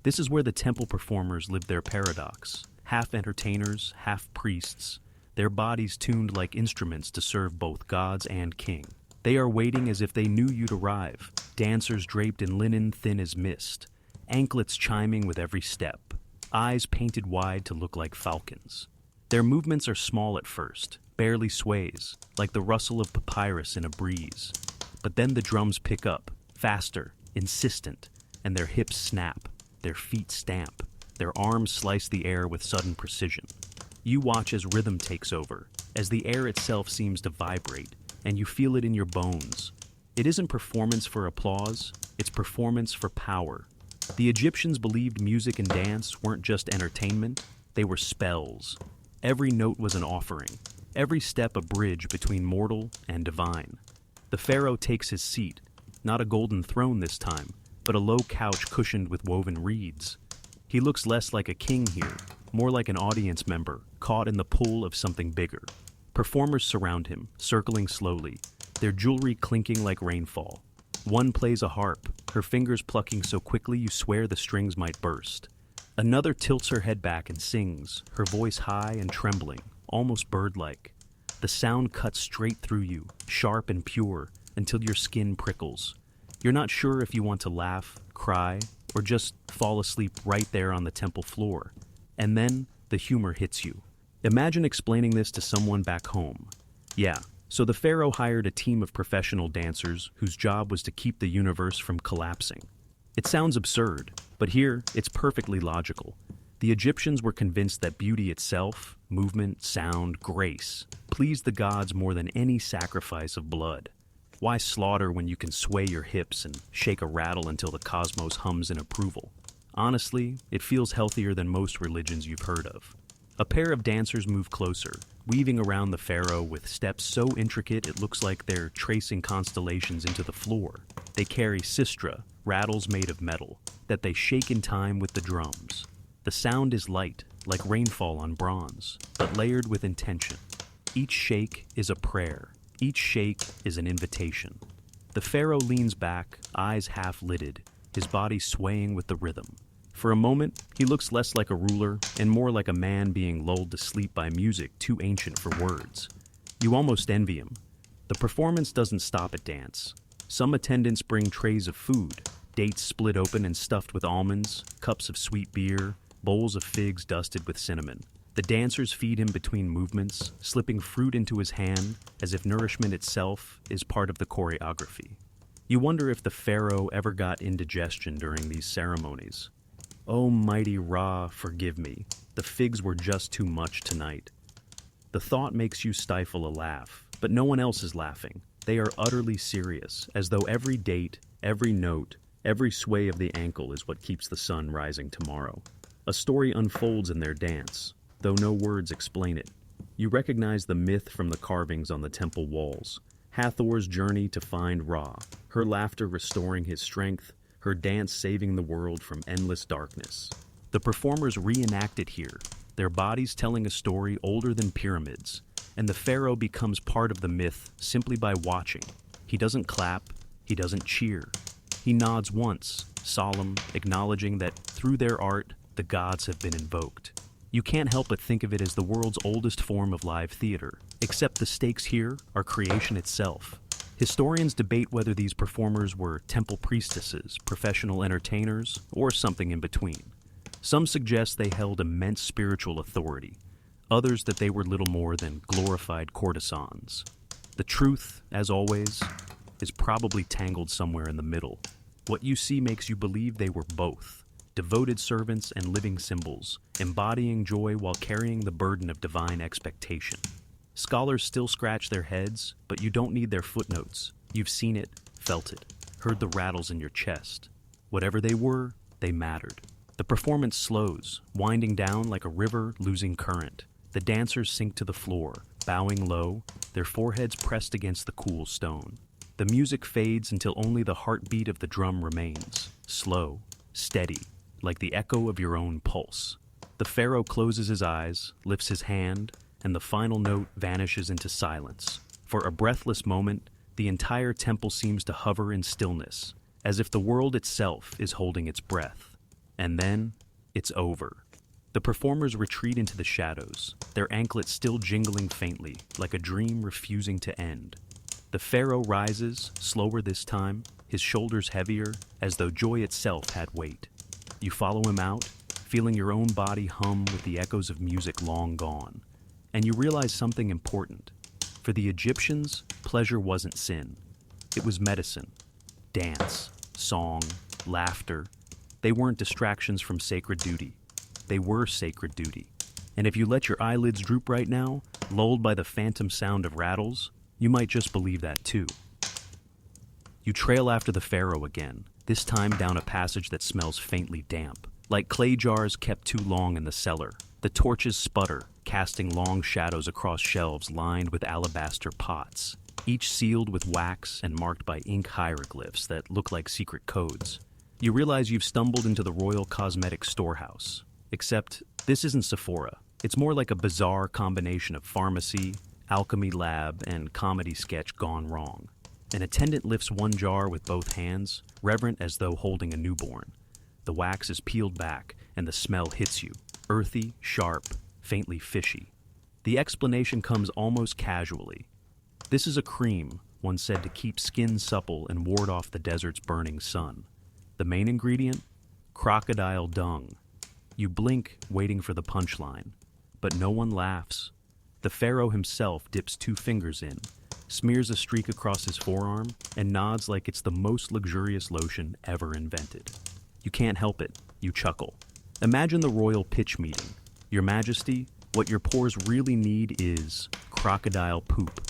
This is where the temple performers live their paradox, half entertainers, half priests, their bodies tuned like instruments to serve both gods and king. They are waiting as if they knew you'd arrive, dancers draped in linen thin as mist, anklets chiming with every step, eyes painted wide to look like falcons. Their movements are small at first, barely sways, like the rustle of papyrus in a breeze. But then the drums pick up, faster, insistent, and their hips snap, their feet stamp, their arms slice the air with sudden precision. You watch as rhythm takes over, as the air itself seems to vibrate, and you feel it in your bones. It isn't performance for applause, it's performance for power. The Egyptians believed music and dance weren't just entertainment, they were spells. Every note was an offering, every step a bridge between mortal and divine. The pharaoh takes his seat, not a golden throne this time, but a low couch cushioned with woven reeds. He looks less like a king here, more like an audience member, caught in the pull of something bigger. Performers surround him, circling slowly, their jewelry clinking like rainfall. One plays a harp, her fingers plucking so quickly you swear the strings might burst. Another tilts her head back and sings, her voice high and trembling, almost bird-like. The sound cuts straight through you, sharp and pure, until your skin prickles. You're not sure if you want to laugh, cry, or just fall asleep right there on the temple floor. And then, the humor hits you. Imagine explaining this to someone back home. Yeah, so the pharaoh hired a team of professional dancers whose job was to keep the universe from collapsing. It sounds absurd, but here, it's perfectly logical. The Egyptians were convinced that beauty itself, movement, sound, grace, pleased the gods more than any sacrifice of blood. Why slaughter when you can sway your hips and shake a rattle until the cosmos hums in approval? Honestly, it feels healthier than most religions you've heard of. A pair of dancers move closer, weaving around the pharaoh with steps so intricate it looks like they're tracing constellations into the floor. They carry sistra, rattles made of metal, that they shake in time with the drums. The sound is light, like rainfall on bronze, but layered with intention. Each shake is a prayer. Each shake is an invitation. The pharaoh leans back, eyes half-lidded, his body swaying with the rhythm. For a moment, he looks less like a ruler and more like a man being lulled to sleep by music too ancient for words. You almost envy him. The performance doesn't stop at dance. Some attendants bring trays of food, dates split open and stuffed with almonds, cups of sweet beer, bowls of figs dusted with cinnamon. The dancers feed him between movements, slipping fruit into his hand as if nourishment itself is part of the choreography. You wonder if the pharaoh ever got indigestion during these ceremonies. Oh, mighty Ra, forgive me. The figs were just too much tonight. The thought makes you stifle a laugh, but no one else is laughing. They are utterly serious, as though every date, every note, every sway of the ankle is what keeps the sun rising tomorrow. A story unfolds in their dance, though no words explain it. You recognize the myth from the carvings on the temple walls. Hathor's journey to find Ra, her laughter restoring his strength, her dance saving the world from endless darkness. The performers reenact it here, their bodies telling a story older than pyramids, and the pharaoh becomes part of the myth simply by watching. He doesn't clap, he doesn't cheer. He nods once, solemn, acknowledging that through their art, the gods have been invoked. You can't help but think of it as the world's oldest form of live theater, except the stakes here are creation itself. Historians debate whether these performers were temple priestesses, professional entertainers, or something in between. Some suggest they held immense spiritual authority, others that they were little more than glorified courtesans. The truth, as always, is probably tangled somewhere in the middle. What you see makes you believe they were both, devoted servants and living symbols, embodying joy while carrying the burden of divine expectation. Scholars still scratch their heads, but you don't need their footnotes. You've seen it, felt it, heard the rattles in your chest. Whatever they were, they mattered. The performance slows, winding down like a river losing current. The dancers sink to the floor, bowing low, their foreheads pressed against the cool stone. The music fades until only the heartbeat of the drum remains, slow, steady, like the echo of your own pulse. The pharaoh closes his eyes, lifts his hand, and the final note vanishes into silence. For a breathless moment, the entire temple seems to hover in stillness, as if the world itself is holding its breath. And then, it's over. The performers retreat into the shadows, their anklets still jingling faintly, like a dream refusing to end. The pharaoh rises, slower this time, his shoulders heavier, as though joy itself had weight. You follow him out, feeling your own body hum with the echoes of music long gone. And you realize something important. For the Egyptians, pleasure wasn't sin. It was medicine. Dance, song, laughter. They weren't distractions from sacred duty. They were sacred duty. And if you let your eyelids droop right now, lulled by the phantom sound of rattles, you might just believe that too. You trail after the pharaoh again, this time down a passage that smells faintly damp, like clay jars kept too long in the cellar. The torches sputter, casting long shadows across shelves lined with alabaster pots, each sealed with wax and marked by ink hieroglyphs that look like secret codes. You realize you've stumbled into the royal cosmetic storehouse. Except, this isn't Sephora. It's more like a bizarre combination of pharmacy, alchemy lab, and comedy sketch gone wrong. An attendant lifts one jar with both hands, reverent as though holding a newborn. The wax is peeled back, and the smell hits you. Earthy, sharp, faintly fishy. The explanation comes almost casually. This is a cream, one said to keep skin supple and ward off the desert's burning sun. The main ingredient? Crocodile dung. You blink, waiting for the punchline. But no one laughs. The pharaoh himself dips 2 fingers in, smears a streak across his forearm, and nods like it's the most luxurious lotion ever invented. You can't help it. You chuckle. Imagine the royal pitch meeting. Your Majesty, what your pores really need is crocodile poop.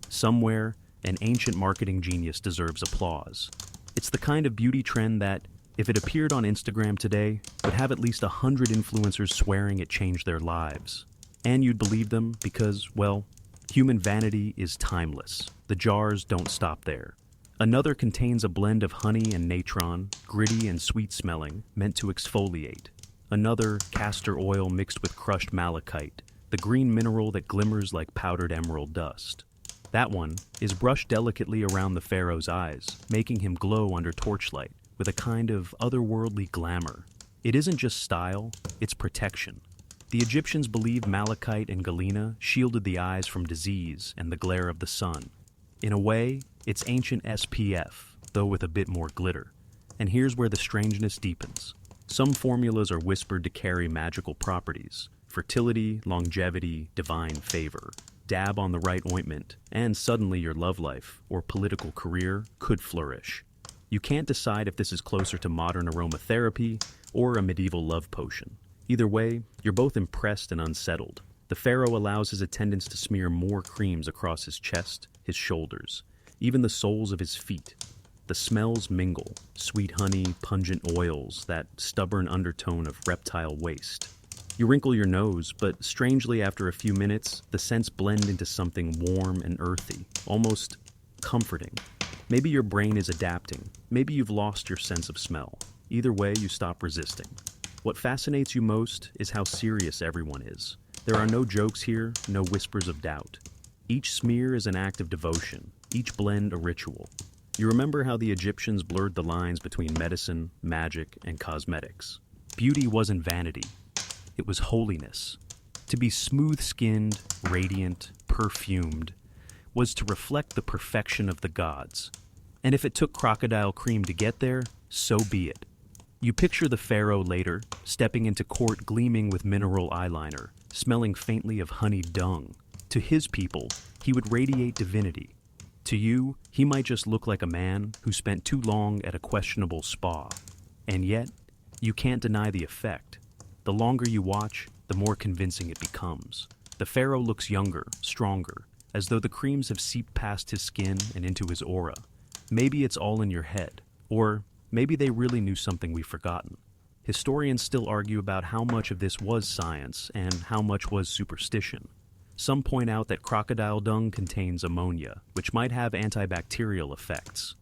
Somewhere, an ancient marketing genius deserves applause. It's the kind of beauty trend that, if it appeared on Instagram today, would have at least 100 influencers swearing it changed their lives. And you'd believe them because, well, human vanity is timeless. The jars don't stop there. Another contains a blend of honey and natron, gritty and sweet-smelling, meant to exfoliate. Another, castor oil mixed with crushed malachite, the green mineral that glimmers like powdered emerald dust. That one is brushed delicately around the pharaoh's eyes, making him glow under torchlight with a kind of otherworldly glamour. It isn't just style, it's protection. The Egyptians believed malachite and galena shielded the eyes from disease and the glare of the sun. In a way, it's ancient SPF, though with a bit more glitter. And here's where the strangeness deepens. Some formulas are whispered to carry magical properties: fertility, longevity, divine favor. Dab on the right ointment, and suddenly your love life or political career could flourish. You can't decide if this is closer to modern aromatherapy or a medieval love potion. Either way, you're both impressed and unsettled. The pharaoh allows his attendants to smear more creams across his chest, his shoulders, even the soles of his feet. The smells mingle: sweet honey, pungent oils, that stubborn undertone of reptile waste. You wrinkle your nose, but strangely after a few minutes, the scents blend into something warm and earthy, almost comforting. Maybe your brain is adapting. Maybe you've lost your sense of smell. Either way, you stop resisting. What fascinates you most is how serious everyone is. There are no jokes here, no whispers of doubt. Each smear is an act of devotion, each blend a ritual. You remember how the Egyptians blurred the lines between medicine, magic, and cosmetics. Beauty wasn't vanity. It was holiness. To be smooth-skinned, radiant, perfumed, was to reflect the perfection of the gods. And if it took crocodile cream to get there, so be it. You picture the pharaoh later, stepping into court gleaming with mineral eyeliner, smelling faintly of honeyed dung. To his people, he would radiate divinity. To you, he might just look like a man who spent too long at a questionable spa. And yet, you can't deny the effect. The longer you watch, the more convincing it becomes. The pharaoh looks younger, stronger, as though the creams have seeped past his skin and into his aura. Maybe it's all in your head, or maybe they really knew something we've forgotten. Historians still argue about how much of this was science and how much was superstition. Some point out that crocodile dung contains ammonia, which might have antibacterial effects.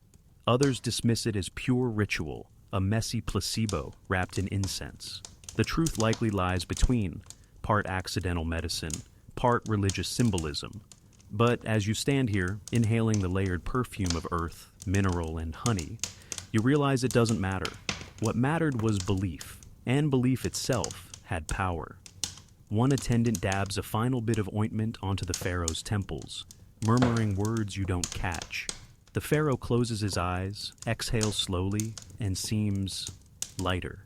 Others dismiss it as pure ritual, a messy placebo wrapped in incense. The truth likely lies between, part accidental medicine, part religious symbolism. But as you stand here, inhaling the layered perfume of earth, mineral, and honey, you realize it doesn't matter. What mattered was belief, and belief itself had power. One attendant dabs a final bit of ointment onto the pharaoh's temples, murmuring words you don't catch. The pharaoh closes his eyes, exhales slowly, and seems lighter.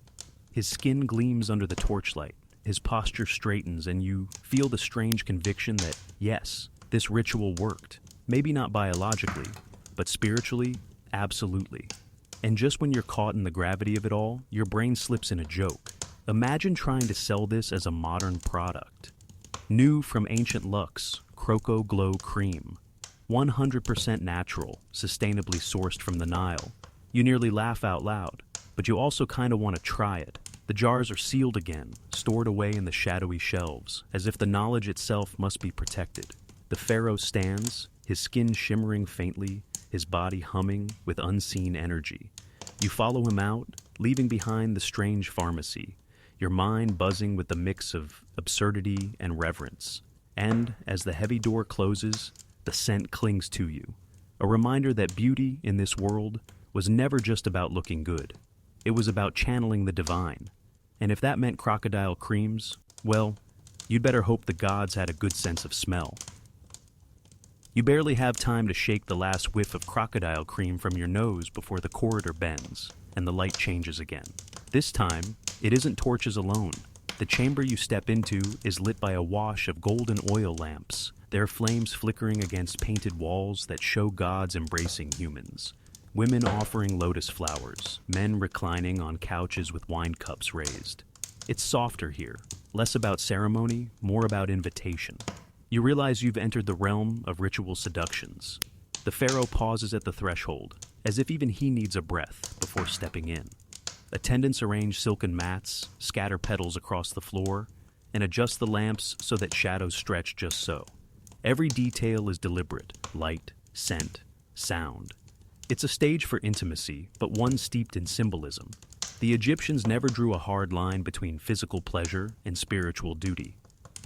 His skin gleams under the torchlight, his posture straightens, and you feel the strange conviction that, yes, this ritual worked. Maybe not biologically, but spiritually, absolutely. And just when you're caught in the gravity of it all, your brain slips in a joke. Imagine trying to sell this as a modern product. New from ancient Lux, Croco Glow Cream. 100% natural, sustainably sourced from the Nile. You nearly laugh out loud, but you also kind of want to try it. The jars are sealed again, stored away in the shadowy shelves, as if the knowledge itself must be protected. The pharaoh stands, his skin shimmering faintly, his body humming with unseen energy. You follow him out, leaving behind the strange pharmacy, your mind buzzing with the mix of absurdity and reverence. And, as the heavy door closes, the scent clings to you. A reminder that beauty in this world was never just about looking good. It was about channeling the divine. And if that meant crocodile creams, well, you'd better hope the gods had a good sense of smell. You barely have time to shake the last whiff of crocodile cream from your nose before the corridor bends, and the light changes again. This time, it isn't torches alone. The chamber you step into is lit by a wash of golden oil lamps, their flames flickering against painted walls that show gods embracing humans. Women offering lotus flowers, men reclining on couches with wine cups raised. It's softer here, less about ceremony, more about invitation. You realize you've entered the realm of ritual seductions. The pharaoh pauses at the threshold, as if even he needs a breath before stepping in. Attendants arrange silken mats, scatter petals across the floor, and adjust the lamps so that shadows stretch just so. Every detail is deliberate: light, scent, sound. It's a stage for intimacy, but one steeped in symbolism. The Egyptians never drew a hard line between physical pleasure and spiritual duty.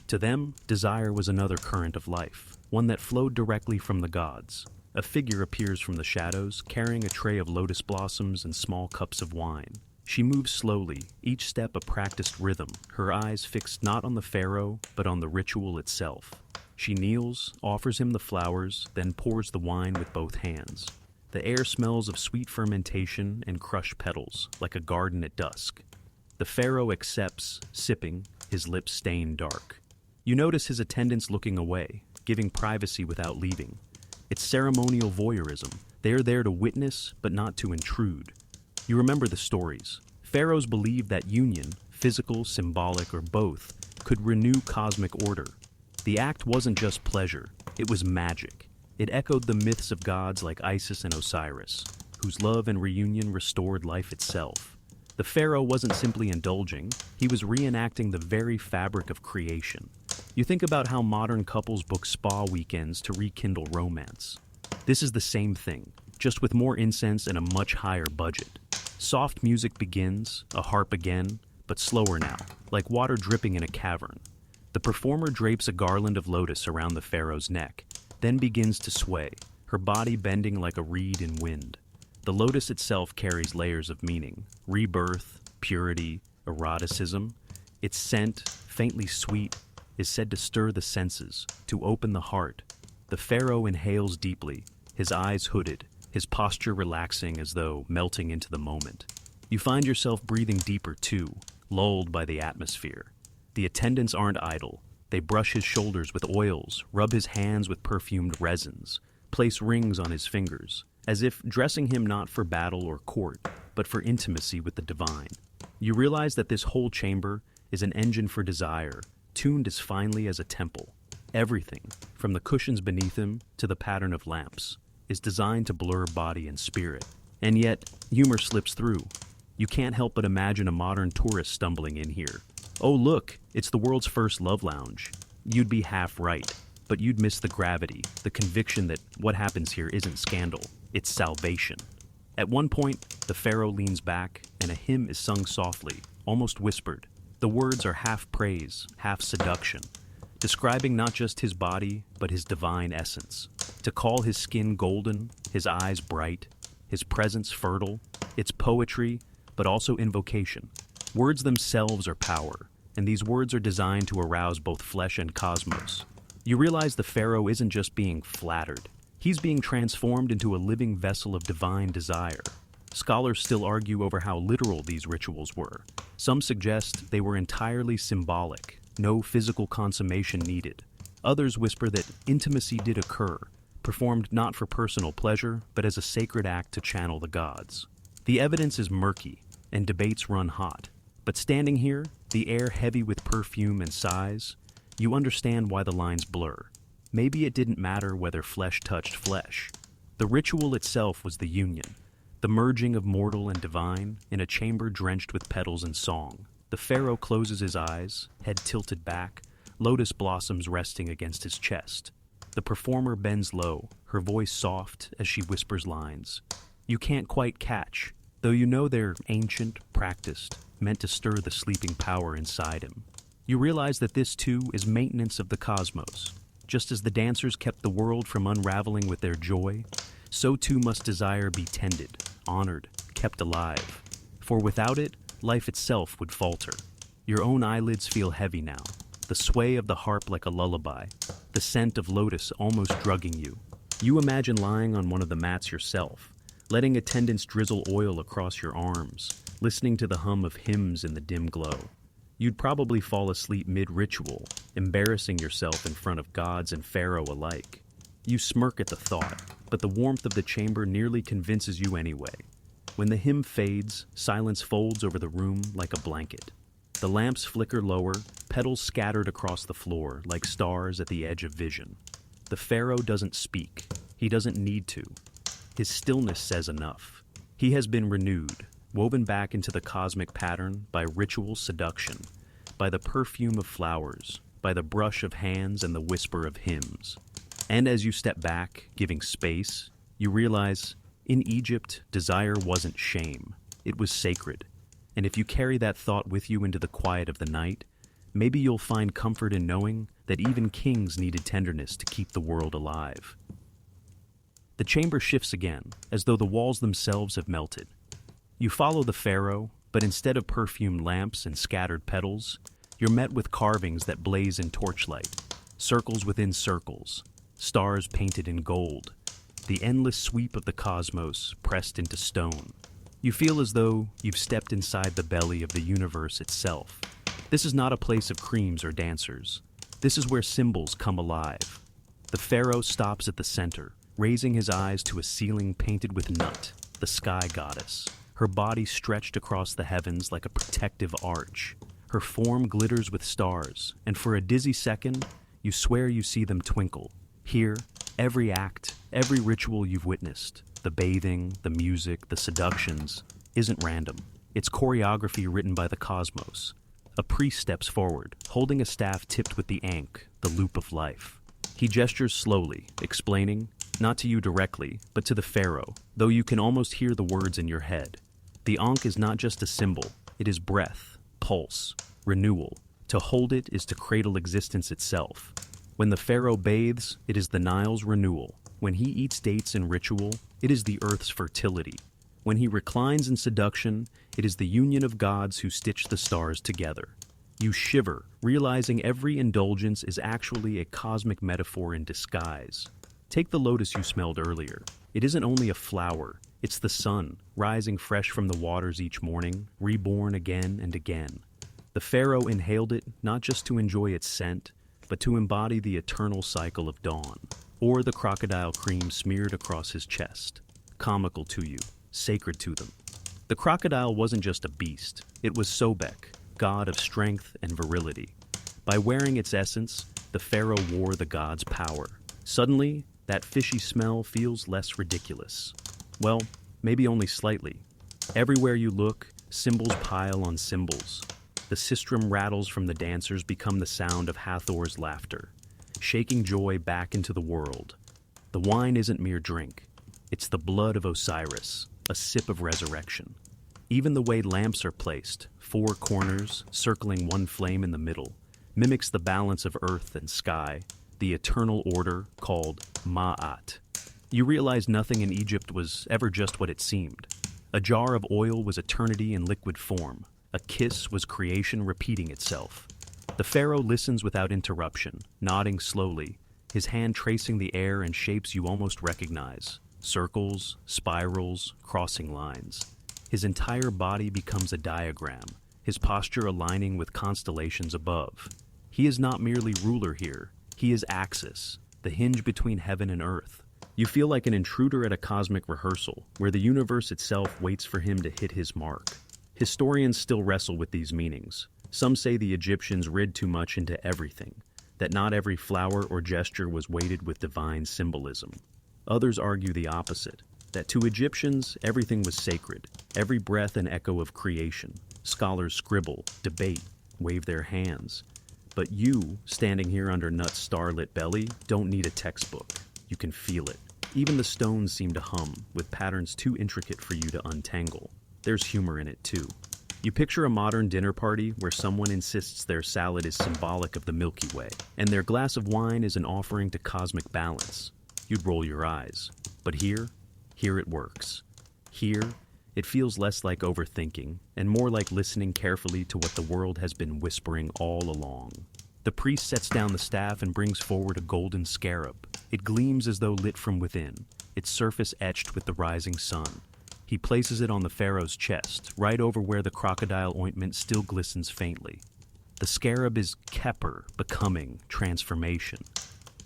To them, desire was another current of life, one that flowed directly from the gods. A figure appears from the shadows, carrying a tray of lotus blossoms and small cups of wine. She moves slowly, each step a practiced rhythm, her eyes fixed not on the pharaoh, but on the ritual itself. She kneels, offers him the flowers, then pours the wine with both hands. The air smells of sweet fermentation and crushed petals, like a garden at dusk. The pharaoh accepts, sipping, his lips stained dark. You notice his attendants looking away, giving privacy without leaving. It's ceremonial voyeurism. They are there to witness, but not to intrude. You remember the stories. Pharaohs believed that union, physical, symbolic, or both, could renew cosmic order. The act wasn't just pleasure, it was magic. It echoed the myths of gods like Isis and Osiris, whose love and reunion restored life itself. The pharaoh wasn't simply indulging, he was reenacting the very fabric of creation. You think about how modern couples book spa weekends to rekindle romance. This is the same thing, just with more incense and a much higher budget. Soft music begins, a harp again, but slower now, like water dripping in a cavern. The performer drapes a garland of lotus around the pharaoh's neck, then begins to sway, her body bending like a reed in wind. The lotus itself carries layers of meaning: rebirth, purity, eroticism. Its scent, faintly sweet, is said to stir the senses, to open the heart. The pharaoh inhales deeply, his eyes hooded, his posture relaxing as though melting into the moment. You find yourself breathing deeper too, lulled by the atmosphere. The attendants aren't idle. They brush his shoulders with oils, rub his hands with perfumed resins, place rings on his fingers, as if dressing him not for battle or court, but for intimacy with the divine. You realize that this whole chamber is an engine for desire, tuned as finely as a temple. Everything, from the cushions beneath him to the pattern of lamps, is designed to blur body and spirit. And yet, humor slips through. You can't help but imagine a modern tourist stumbling in here. Oh look, it's the world's first love lounge. You'd be half right, but you'd miss the gravity, the conviction that what happens here isn't scandal, it's salvation. At one point, the pharaoh leans back and a hymn is sung softly, almost whispered. The words are half praise, half seduction, describing not just his body, but his divine essence. To call his skin golden, his eyes bright, his presence fertile, it's poetry, but also invocation. Words themselves are power, and these words are designed to arouse both flesh and cosmos. You realize the pharaoh isn't just being flattered. He's being transformed into a living vessel of divine desire. Scholars still argue over how literal these rituals were. Some suggest they were entirely symbolic, no physical consummation needed. Others whisper that intimacy did occur, performed not for personal pleasure, but as a sacred act to channel the gods. The evidence is murky, and debates run hot. But standing here, the air heavy with perfume and sighs, you understand why the lines blur. Maybe it didn't matter whether flesh touched flesh. The ritual itself was the union, the merging of mortal and divine in a chamber drenched with petals and song. The pharaoh closes his eyes, head tilted back, lotus blossoms resting against his chest. The performer bends low, her voice soft as she whispers lines you can't quite catch, though you know they're ancient, practiced, meant to stir the sleeping power inside him. You realize that this, too, is maintenance of the cosmos. Just as the dancers kept the world from unraveling with their joy, so too must desire be tended, honored, kept alive. For without it, life itself would falter. Your own eyelids feel heavy now, the sway of the harp like a lullaby, the scent of lotus almost drugging you. You imagine lying on one of the mats yourself, letting attendants drizzle oil across your arms, listening to the hum of hymns in the dim glow. You'd probably fall asleep mid-ritual, embarrassing yourself in front of gods and pharaoh alike. You smirk at the thought, but the warmth of the chamber nearly convinces you anyway. When the hymn fades, silence folds over the room like a blanket. The lamps flicker lower, petals scattered across the floor like stars at the edge of vision. The pharaoh doesn't speak. He doesn't need to. His stillness says enough. He has been renewed, woven back into the cosmic pattern by ritual seduction, by the perfume of flowers, by the brush of hands and the whisper of hymns. And as you step back, giving space, you realize, in Egypt, desire wasn't shame. It was sacred. And if you carry that thought with you into the quiet of the night, maybe you'll find comfort in knowing that even kings needed tenderness to keep the world alive. The chamber shifts again, as though the walls themselves have melted. You follow the pharaoh, but instead of perfumed lamps and scattered petals, you're met with carvings that blaze in torchlight, circles within circles, stars painted in gold, the endless sweep of the cosmos pressed into stone. You feel as though you've stepped inside the belly of the universe itself. This is not a place of creams or dancers. This is where symbols come alive. The pharaoh stops at the center, raising his eyes to a ceiling painted with Nut, the sky goddess. Her body stretched across the heavens like a protective arch. Her form glitters with stars, and for a dizzy second, you swear you see them twinkle. Here, every act, every ritual you've witnessed, the bathing, the music, the seductions, isn't random. It's choreography written by the cosmos. A priest steps forward, holding a staff tipped with the ankh, the loop of life. He gestures slowly, explaining, not to you directly, but to the pharaoh, though you can almost hear the words in your head. The ankh is not just a symbol, it is breath, pulse, renewal. To hold it is to cradle existence itself. When the pharaoh bathes, it is the Nile's renewal. When he eats dates in ritual, it is the earth's fertility. When he reclines in seduction, it is the union of gods who stitch the stars together. You shiver, realizing every indulgence is actually a cosmic metaphor in disguise. Take the lotus you smelled earlier. It isn't only a flower, it's the sun, rising fresh from the waters each morning, reborn again and again. The pharaoh inhaled it not just to enjoy its scent, but to embody the eternal cycle of dawn. Or the crocodile cream smeared across his chest. Comical to you, sacred to them. The crocodile wasn't just a beast, it was Sobek, god of strength and virility. By wearing its essence, the pharaoh wore the god's power. Suddenly, that fishy smell feels less ridiculous. Well, maybe only slightly. Everywhere you look, symbols pile on symbols. The sistrum rattles from the dancers become the sound of Hathor's laughter, shaking joy back into the world. The wine isn't mere drink. It's the blood of Osiris, a sip of resurrection. Even the way lamps are placed, 4 corners, circling one flame in the middle, mimics the balance of earth and sky, the eternal order called Ma'at. You realize nothing in Egypt was ever just what it seemed. A jar of oil was eternity in liquid form. A kiss was creation repeating itself. The pharaoh listens without interruption, nodding slowly, his hand tracing the air in shapes you almost recognize. Circles, spirals, crossing lines. His entire body becomes a diagram, his posture aligning with constellations above. He is not merely ruler here, he is axis, the hinge between heaven and earth. You feel like an intruder at a cosmic rehearsal, where the universe itself waits for him to hit his mark. Historians still wrestle with these meanings. Some say the Egyptians read too much into everything, that not every flower or gesture was weighted with divine symbolism. Others argue the opposite, that to Egyptians everything was sacred, every breath an echo of creation. Scholars scribble, debate, wave their hands. But you, standing here under Nut's starlit belly, don't need a textbook. You can feel it. Even the stones seem to hum, with patterns too intricate for you to untangle. There's humor in it too. You picture a modern dinner party where someone insists their salad is symbolic of the Milky Way, and their glass of wine is an offering to cosmic balance. You'd roll your eyes. But here it works. Here, it feels less like overthinking, and more like listening carefully to what the world has been whispering all along. The priest sets down the staff and brings forward a golden scarab. It gleams as though lit from within, its surface etched with the rising sun. He places it on the pharaoh's chest, right over where the crocodile ointment still glistens faintly. The scarab is Keper, becoming, transformation.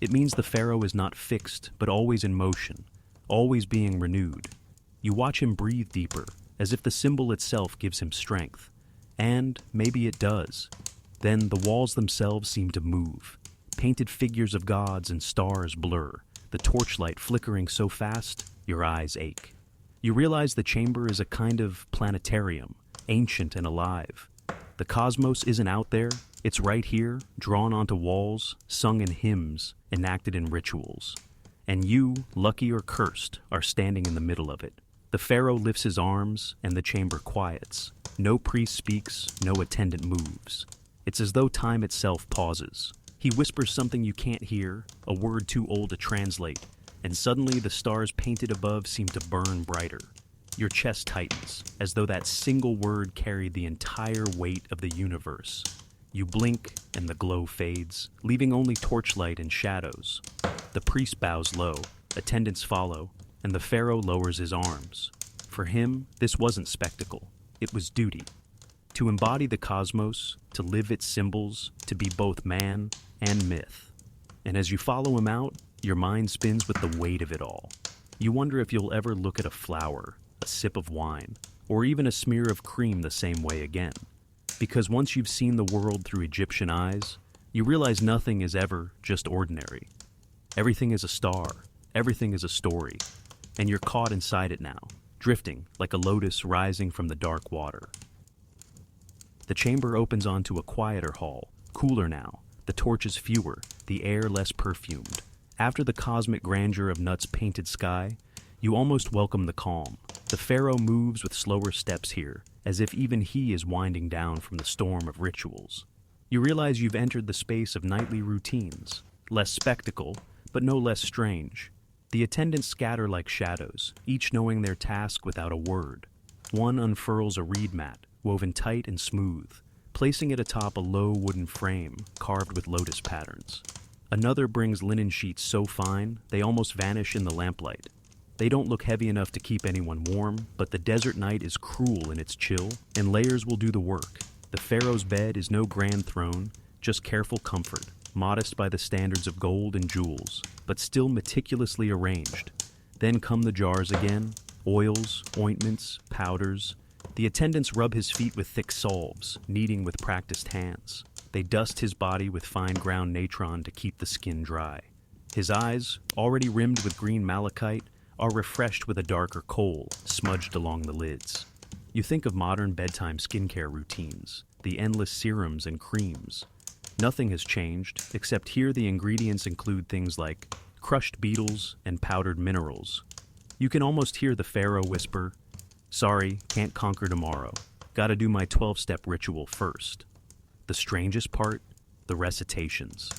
It means the pharaoh is not fixed, but always in motion, always being renewed. You watch him breathe deeper, as if the symbol itself gives him strength. And maybe it does. Then the walls themselves seem to move. Painted figures of gods and stars blur, the torchlight flickering so fast, your eyes ache. You realize the chamber is a kind of planetarium, ancient and alive. The cosmos isn't out there, it's right here, drawn onto walls, sung in hymns, enacted in rituals. And you, lucky or cursed, are standing in the middle of it. The pharaoh lifts his arms, and the chamber quiets. No priest speaks, no attendant moves. It's as though time itself pauses. He whispers something you can't hear, a word too old to translate, and suddenly the stars painted above seem to burn brighter. Your chest tightens, as though that single word carried the entire weight of the universe. You blink, and the glow fades, leaving only torchlight and shadows. The priest bows low, attendants follow, and the pharaoh lowers his arms. For him, this wasn't spectacle. It was duty. To embody the cosmos, to live its symbols, to be both man and myth. And as you follow him out, your mind spins with the weight of it all. You wonder if you'll ever look at a flower, a sip of wine, or even a smear of cream the same way again. Because once you've seen the world through Egyptian eyes, you realize nothing is ever just ordinary. Everything is a star, everything is a story, and you're caught inside it now, drifting like a lotus rising from the dark water. The chamber opens onto a quieter hall, cooler now, the torches fewer, the air less perfumed. After the cosmic grandeur of Nut's painted sky, you almost welcome the calm. The pharaoh moves with slower steps here, as if even he is winding down from the storm of rituals. You realize you've entered the space of nightly routines, less spectacle, but no less strange. The attendants scatter like shadows, each knowing their task without a word. One unfurls a reed mat, woven tight and smooth, placing it atop a low wooden frame carved with lotus patterns. Another brings linen sheets so fine they almost vanish in the lamplight. They don't look heavy enough to keep anyone warm, but the desert night is cruel in its chill, and layers will do the work. The pharaoh's bed is no grand throne, just careful comfort, modest by the standards of gold and jewels, but still meticulously arranged. Then come the jars again, oils, ointments, powders. The attendants rub his feet with thick salves, kneading with practiced hands. They dust his body with fine ground natron to keep the skin dry. His eyes, already rimmed with green malachite, are refreshed with a darker kohl smudged along the lids. You think of modern bedtime skincare routines, the endless serums and creams. Nothing has changed, except here the ingredients include things like crushed beetles and powdered minerals. You can almost hear the pharaoh whisper, "Sorry, can't conquer tomorrow. Gotta do my 12-step ritual first." The strangest part? The recitations.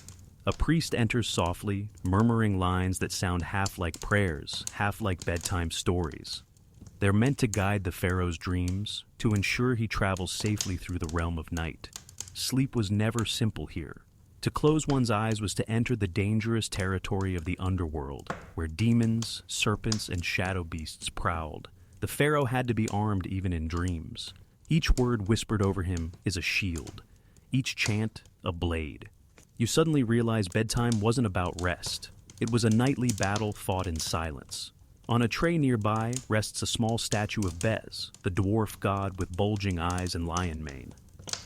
A priest enters softly, murmuring lines that sound half like prayers, half like bedtime stories. They're meant to guide the pharaoh's dreams, to ensure he travels safely through the realm of night. Sleep was never simple here. To close one's eyes was to enter the dangerous territory of the underworld, where demons, serpents, and shadow beasts prowled. The pharaoh had to be armed even in dreams. Each word whispered over him is a shield, each chant a blade. You suddenly realize bedtime wasn't about rest. It was a nightly battle fought in silence. On a tray nearby rests a small statue of Bez, the dwarf god with bulging eyes and lion mane.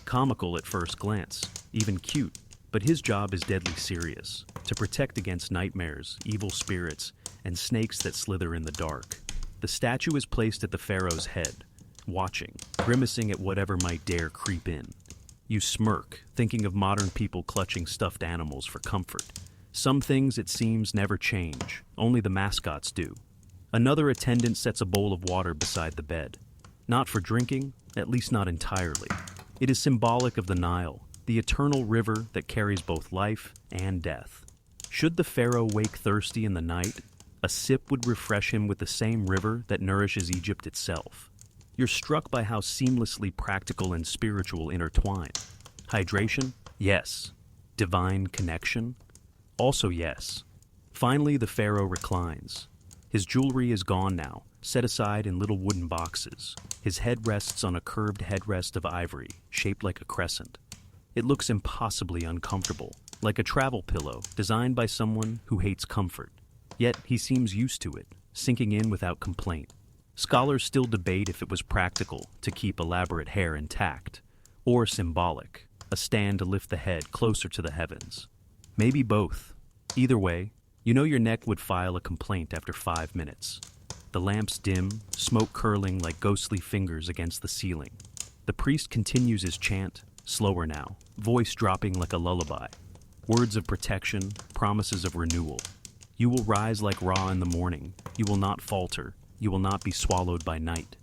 Comical at first glance, even cute, but his job is deadly serious, to protect against nightmares, evil spirits, and snakes that slither in the dark. The statue is placed at the pharaoh's head, watching, grimacing at whatever might dare creep in. You smirk, thinking of modern people clutching stuffed animals for comfort. Some things, it seems, never change. Only the mascots do. Another attendant sets a bowl of water beside the bed. Not for drinking, at least not entirely. It is symbolic of the Nile, the eternal river that carries both life and death. Should the pharaoh wake thirsty in the night, a sip would refresh him with the same river that nourishes Egypt itself. You're struck by how seamlessly practical and spiritual intertwine. Hydration? Yes. Divine connection? Also yes. Finally, the pharaoh reclines. His jewelry is gone now, set aside in little wooden boxes. His head rests on a curved headrest of ivory, shaped like a crescent. It looks impossibly uncomfortable, like a travel pillow designed by someone who hates comfort. Yet he seems used to it, sinking in without complaint. Scholars still debate if it was practical to keep elaborate hair intact, or symbolic, a stand to lift the head closer to the heavens. Maybe both. Either way, you know your neck would file a complaint after 5 minutes. The lamps dim, smoke curling like ghostly fingers against the ceiling. The priest continues his chant, slower now, voice dropping like a lullaby. Words of protection, promises of renewal. You will rise like Ra in the morning. You will not falter. You will not be swallowed by night.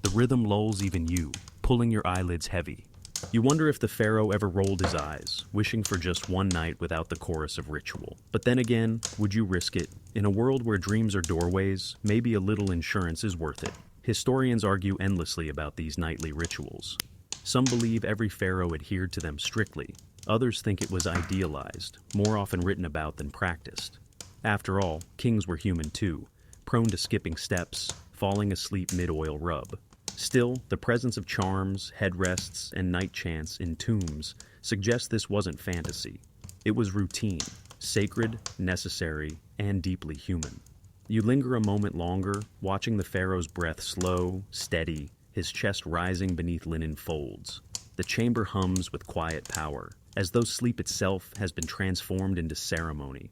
The rhythm lulls even you, pulling your eyelids heavy. You wonder if the pharaoh ever rolled his eyes, wishing for just one night without the chorus of ritual. But then again, would you risk it? In a world where dreams are doorways, maybe a little insurance is worth it. Historians argue endlessly about these nightly rituals. Some believe every pharaoh adhered to them strictly. Others think it was idealized, more often written about than practiced. After all, kings were human too, prone to skipping steps, falling asleep mid-oil rub. Still, the presence of charms, headrests, and night chants in tombs suggests this wasn't fantasy. It was routine, sacred, necessary, and deeply human. You linger a moment longer, watching the pharaoh's breath slow, steady, his chest rising beneath linen folds. The chamber hums with quiet power, as though sleep itself has been transformed into ceremony.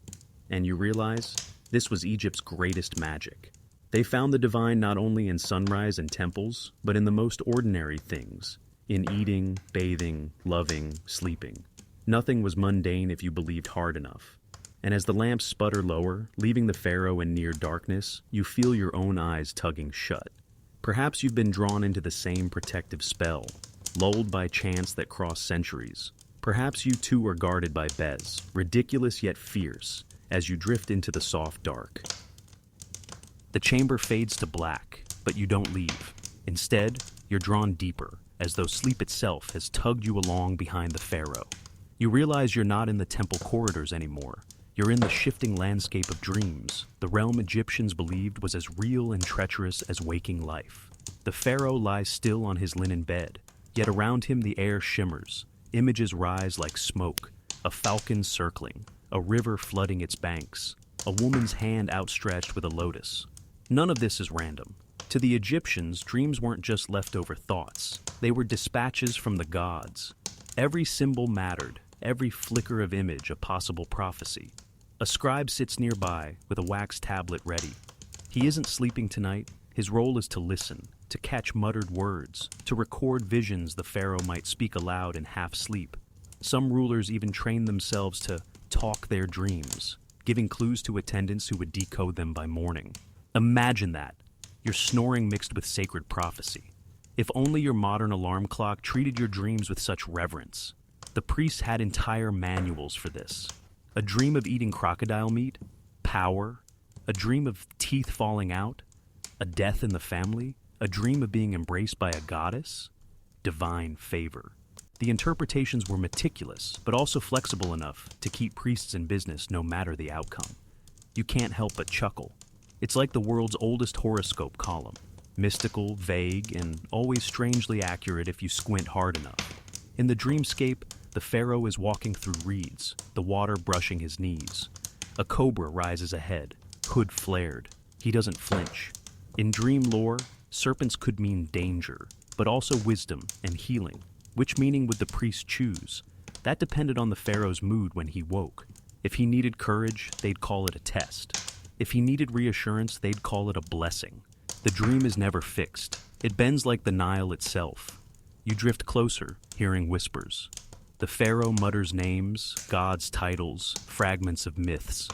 And you realize, this was Egypt's greatest magic. They found the divine not only in sunrise and temples, but in the most ordinary things, in eating, bathing, loving, sleeping. Nothing was mundane if you believed hard enough. And as the lamps sputter lower, leaving the pharaoh in near darkness, you feel your own eyes tugging shut. Perhaps you've been drawn into the same protective spell, lulled by chants that cross centuries. Perhaps you too are guarded by Bez, ridiculous yet fierce, as you drift into the soft dark. The chamber fades to black, but you don't leave. Instead, you're drawn deeper, as though sleep itself has tugged you along behind the pharaoh. You realize you're not in the temple corridors anymore. You're in the shifting landscape of dreams, the realm Egyptians believed was as real and treacherous as waking life. The pharaoh lies still on his linen bed, yet around him the air shimmers. Images rise like smoke, a falcon circling, a river flooding its banks, a woman's hand outstretched with a lotus. None of this is random. To the Egyptians, dreams weren't just leftover thoughts. They were dispatches from the gods. Every symbol mattered, every flicker of image a possible prophecy. A scribe sits nearby with a wax tablet ready. He isn't sleeping tonight. His role is to listen, to catch muttered words, to record visions the pharaoh might speak aloud in half-sleep. Some rulers even trained themselves to talk their dreams, giving clues to attendants who would decode them by morning. Imagine that. You're snoring mixed with sacred prophecy. If only your modern alarm clock treated your dreams with such reverence. The priests had entire manuals for this. A dream of eating crocodile meat? Power? A dream of teeth falling out? A death in the family? A dream of being embraced by a goddess? Divine favor. The interpretations were meticulous, but also flexible enough to keep priests in business no matter the outcome. You can't help but chuckle. It's like the world's oldest horoscope column, mystical, vague, and always strangely accurate if you squint hard enough. In the dreamscape, the pharaoh is walking through reeds, the water brushing his knees. A cobra rises ahead, hood flared. He doesn't flinch. In dream lore, serpents could mean danger, but also wisdom and healing. Which meaning would the priest choose? That depended on the pharaoh's mood when he woke. If he needed courage, they'd call it a test. If he needed reassurance, they'd call it a blessing. The dream is never fixed. It bends like the Nile itself. You drift closer, hearing whispers. The pharaoh mutters names, gods' titles, fragments of myths.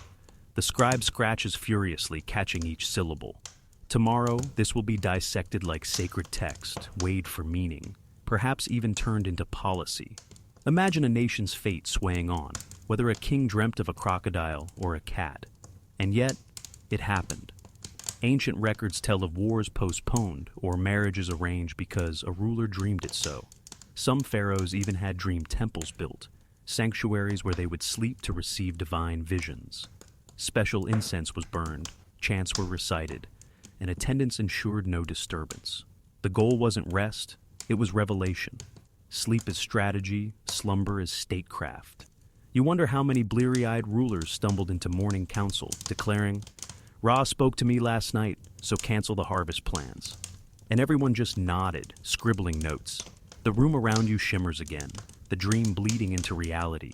The scribe scratches furiously, catching each syllable. Tomorrow, this will be dissected like sacred text, weighed for meaning, perhaps even turned into policy. Imagine a nation's fate swaying on, whether a king dreamt of a crocodile or a cat. And yet, it happened. Ancient records tell of wars postponed or marriages arranged because a ruler dreamed it so. Some pharaohs even had dream temples built, sanctuaries where they would sleep to receive divine visions. Special incense was burned, chants were recited, and attendants ensured no disturbance. The goal wasn't rest, it was revelation. Sleep is strategy, slumber is statecraft. You wonder how many bleary-eyed rulers stumbled into morning council, declaring, "Ra spoke to me last night, so cancel the harvest plans." And everyone just nodded, scribbling notes. The room around you shimmers again, the dream bleeding into reality.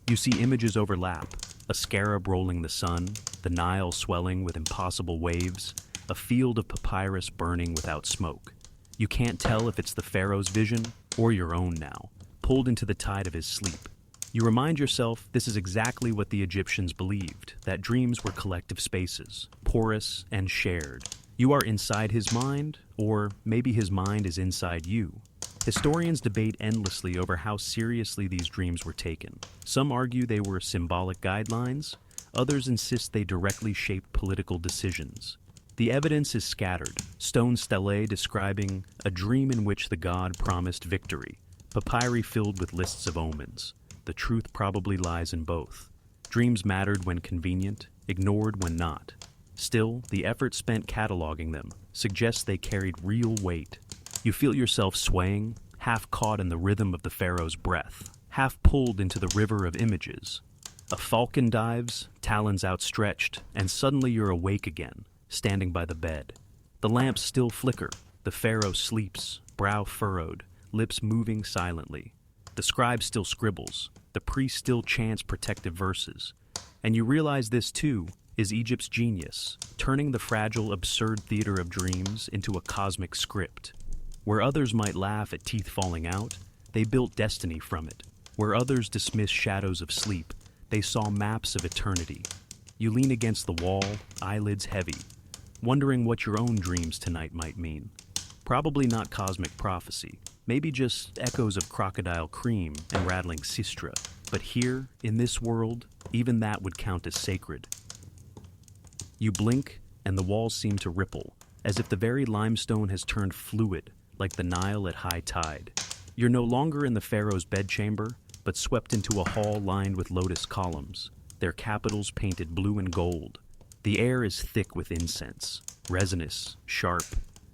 You see images overlap, a scarab rolling the sun, the Nile swelling with impossible waves, a field of papyrus burning without smoke. You can't tell if it's the Pharaoh's vision or your own now, pulled into the tide of his sleep. You remind yourself this is exactly what the Egyptians believed, that dreams were collective spaces, porous and shared. You are inside his mind, or maybe his mind is inside you. Historians debate endlessly over how seriously these dreams were taken. Some argue they were symbolic guidelines, others insist they directly shaped political decisions. The evidence is scattered, stone stelae describing a dream in which the god promised victory, papyri filled with lists of omens. The truth probably lies in both. Dreams mattered when convenient, ignored when not. Still, the effort spent cataloging them suggests they carried real weight. You feel yourself swaying, half caught in the rhythm of the Pharaoh's breath, half pulled into the river of images. A falcon dives, talons outstretched, and suddenly you're awake again, standing by the bed. The lamps still flicker, the Pharaoh sleeps, brow furrowed, lips moving silently. The scribe still scribbles, the priest still chants protective verses. And you realize this too is Egypt's genius, turning the fragile, absurd theater of dreams into a cosmic script. Where others might laugh at teeth falling out, they built destiny from it. Where others dismiss shadows of sleep, they saw maps of eternity. You lean against the wall, eyelids heavy, wondering what your own dreams tonight might mean. Probably not cosmic prophecy, maybe just echoes of crocodile cream and rattling sistra. But here, in this world, even that would count as sacred. You blink, and the walls seem to ripple, as if the very limestone has turned fluid, like the Nile at high tide. You're no longer in the Pharaoh's bedchamber, but swept into a hall lined with lotus columns, their capitals painted blue and gold. The air is thick with incense, resinous, sharp,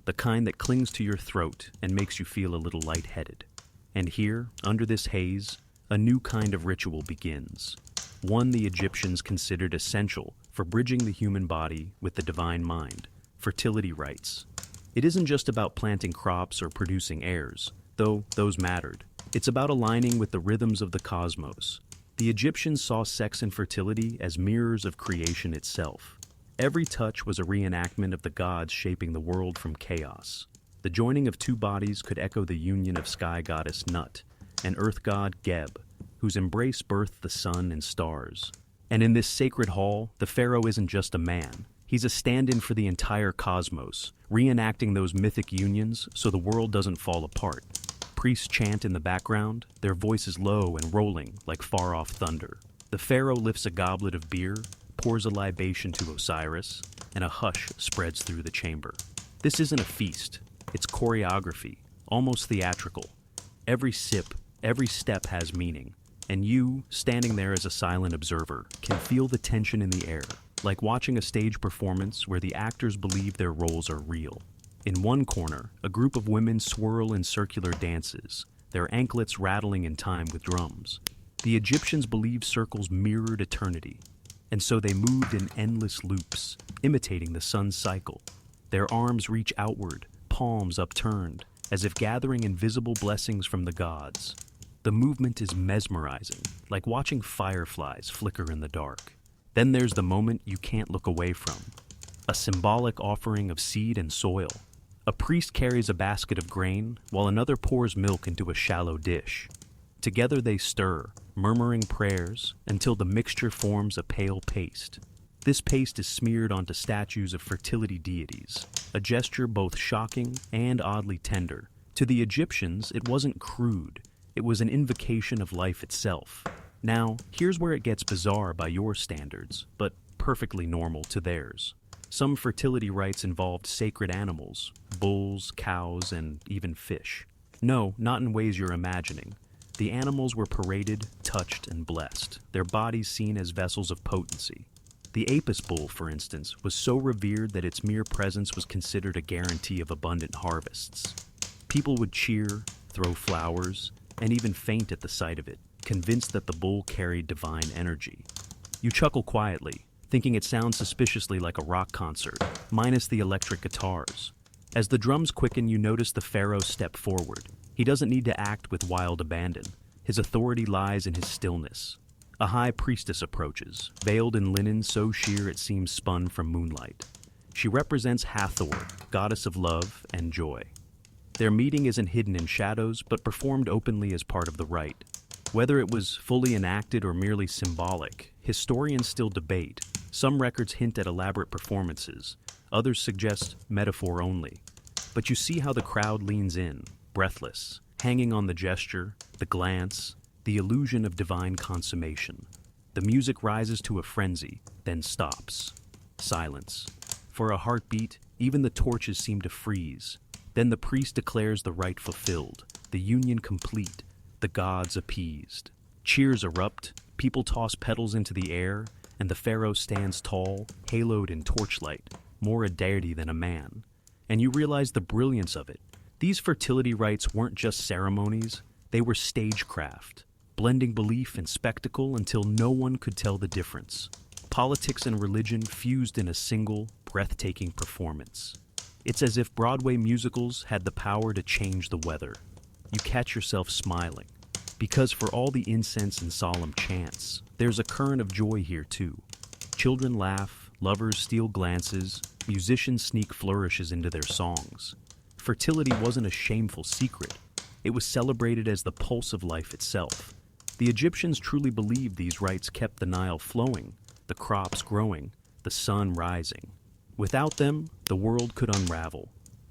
the kind that clings to your throat and makes you feel a little lightheaded. And here, under this haze, a new kind of ritual begins, one the Egyptians considered essential for bridging the human body with the divine mind, fertility rites. It isn't just about planting crops or producing heirs, though those mattered. It's about aligning with the rhythms of the cosmos. The Egyptians saw sex and fertility as mirrors of creation itself. Every touch was a reenactment of the gods shaping the world from chaos. The joining of two bodies could echo the union of sky goddess Nut and earth god Geb, whose embrace birthed the sun and stars. And in this sacred hall, the Pharaoh isn't just a man. He's a stand-in for the entire cosmos, reenacting those mythic unions so the world doesn't fall apart. Priests chant in the background, their voices low and rolling like far-off thunder. The Pharaoh lifts a goblet of beer, pours a libation to Osiris, and a hush spreads through the chamber. This isn't a feast. It's choreography, almost theatrical. Every sip, every step has meaning, and you, standing there as a silent observer, can feel the tension in the air, like watching a stage performance where the actors believe their roles are real. In one corner, a group of women swirl in circular dances, their anklets rattling in time with drums. The Egyptians believed circles mirrored eternity, and so they moved in endless loops, imitating the sun's cycle. Their arms reach outward, palms upturned, as if gathering invisible blessings from the gods. The movement is mesmerizing, like watching fireflies flicker in the dark. Then there's the moment you can't look away from, a symbolic offering of seed and soil. A priest carries a basket of grain, while another pours milk into a shallow dish. Together they stir, murmuring prayers, until the mixture forms a pale paste. This paste is smeared onto statues of fertility deities, a gesture both shocking and oddly tender. To the Egyptians, it wasn't crude. It was an invocation of life itself. Now, here's where it gets bizarre by your standards, but perfectly normal to theirs. Some fertility rites involved sacred animals, bulls, cows, and even fish. No, not in ways you're imagining. The animals were paraded, touched, and blessed, their bodies seen as vessels of potency. The Apis bull, for instance, was so revered that its mere presence was considered a guarantee of abundant harvests. People would cheer, throw flowers, and even faint at the sight of it, convinced that the bull carried divine energy. You chuckle quietly, thinking it sounds suspiciously like a rock concert, minus the electric guitars. As the drums quicken, you notice the Pharaoh step forward. He doesn't need to act with wild abandon. His authority lies in his stillness. A high priestess approaches, veiled in linen so sheer it seems spun from moonlight. She represents Hathor, goddess of love and joy. Their meeting isn't hidden in shadows, but performed openly as part of the rite. Whether it was fully enacted or merely symbolic, historians still debate. Some records hint at elaborate performances, others suggest metaphor only. But you see how the crowd leans in, breathless, hanging on the gesture, the glance, the illusion of divine consummation. The music rises to a frenzy, then stops. Silence. For a heartbeat, even the torches seem to freeze. Then the priest declares the rite fulfilled, the union complete, the gods appeased. Cheers erupt, people toss petals into the air, and the pharaoh stands tall, haloed in torchlight, more a deity than a man. And you realize the brilliance of it. These fertility rites weren't just ceremonies, they were stagecraft, blending belief and spectacle until no one could tell the difference. Politics and religion fused in a single, breathtaking performance. It's as if Broadway musicals had the power to change the weather. You catch yourself smiling, because for all the incense and solemn chants, there's a current of joy here too. Children laugh, lovers steal glances, musicians sneak flourishes into their songs. Fertility wasn't a shameful secret. It was celebrated as the pulse of life itself. The Egyptians truly believed these rites kept the Nile flowing, the crops growing, the sun rising. Without them, the world could unravel.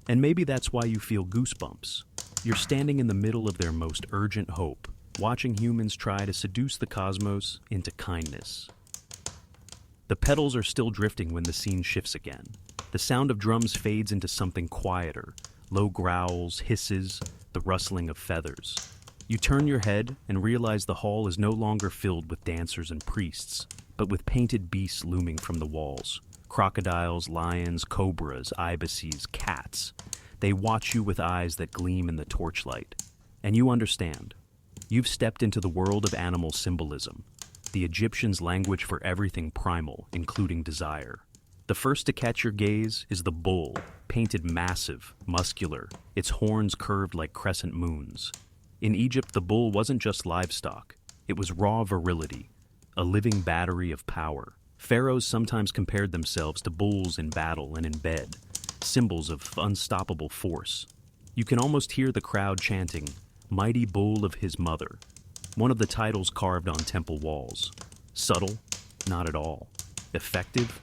And maybe that's why you feel goosebumps. You're standing in the middle of their most urgent hope, watching humans try to seduce the cosmos into kindness. The petals are still drifting when the scene shifts again. The sound of drums fades into something quieter, low growls, hisses, the rustling of feathers. You turn your head and realize the hall is no longer filled with dancers and priests, but with painted beasts looming from the walls. Crocodiles, lions, cobras, ibises, cats. They watch you with eyes that gleam in the torchlight. And you understand. You've stepped into the world of animal symbolism, the Egyptians' language for everything primal, including desire. The first to catch your gaze is the bull, painted massive, muscular, its horns curved like crescent moons. In Egypt, the bull wasn't just livestock. It was raw virility, a living battery of power. Pharaohs sometimes compared themselves to bulls in battle and in bed, symbols of unstoppable force. You can almost hear the crowd chanting, "Mighty Bull of his mother," one of the titles carved on temple walls. Subtle? Not at all. Effective?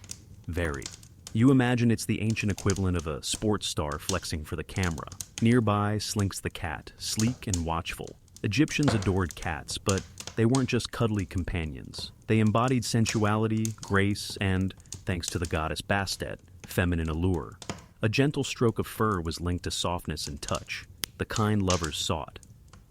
Very. You imagine it's the ancient equivalent of a sports star flexing for the camera. Nearby slinks the cat, sleek and watchful. Egyptians adored cats, but they weren't just cuddly companions. They embodied sensuality, grace, and, thanks to the goddess Bastet, feminine allure. A gentle stroke of fur was linked to softness and touch, the kind lovers sought.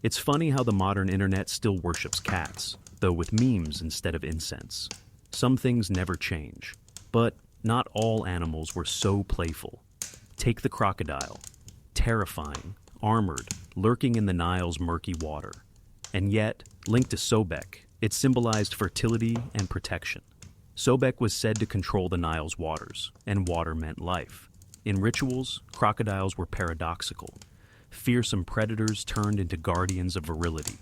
It's funny how the modern internet still worships cats, though with memes instead of incense. Some things never change. But not all animals were so playful. Take the crocodile. Terrifying, armored, lurking in the Nile's murky water. And yet, linked to Sobek, it symbolized fertility and protection. Sobek was said to control the Nile's waters, and water meant life. In rituals, crocodiles were paradoxical. Fearsome predators turned into guardians of virility.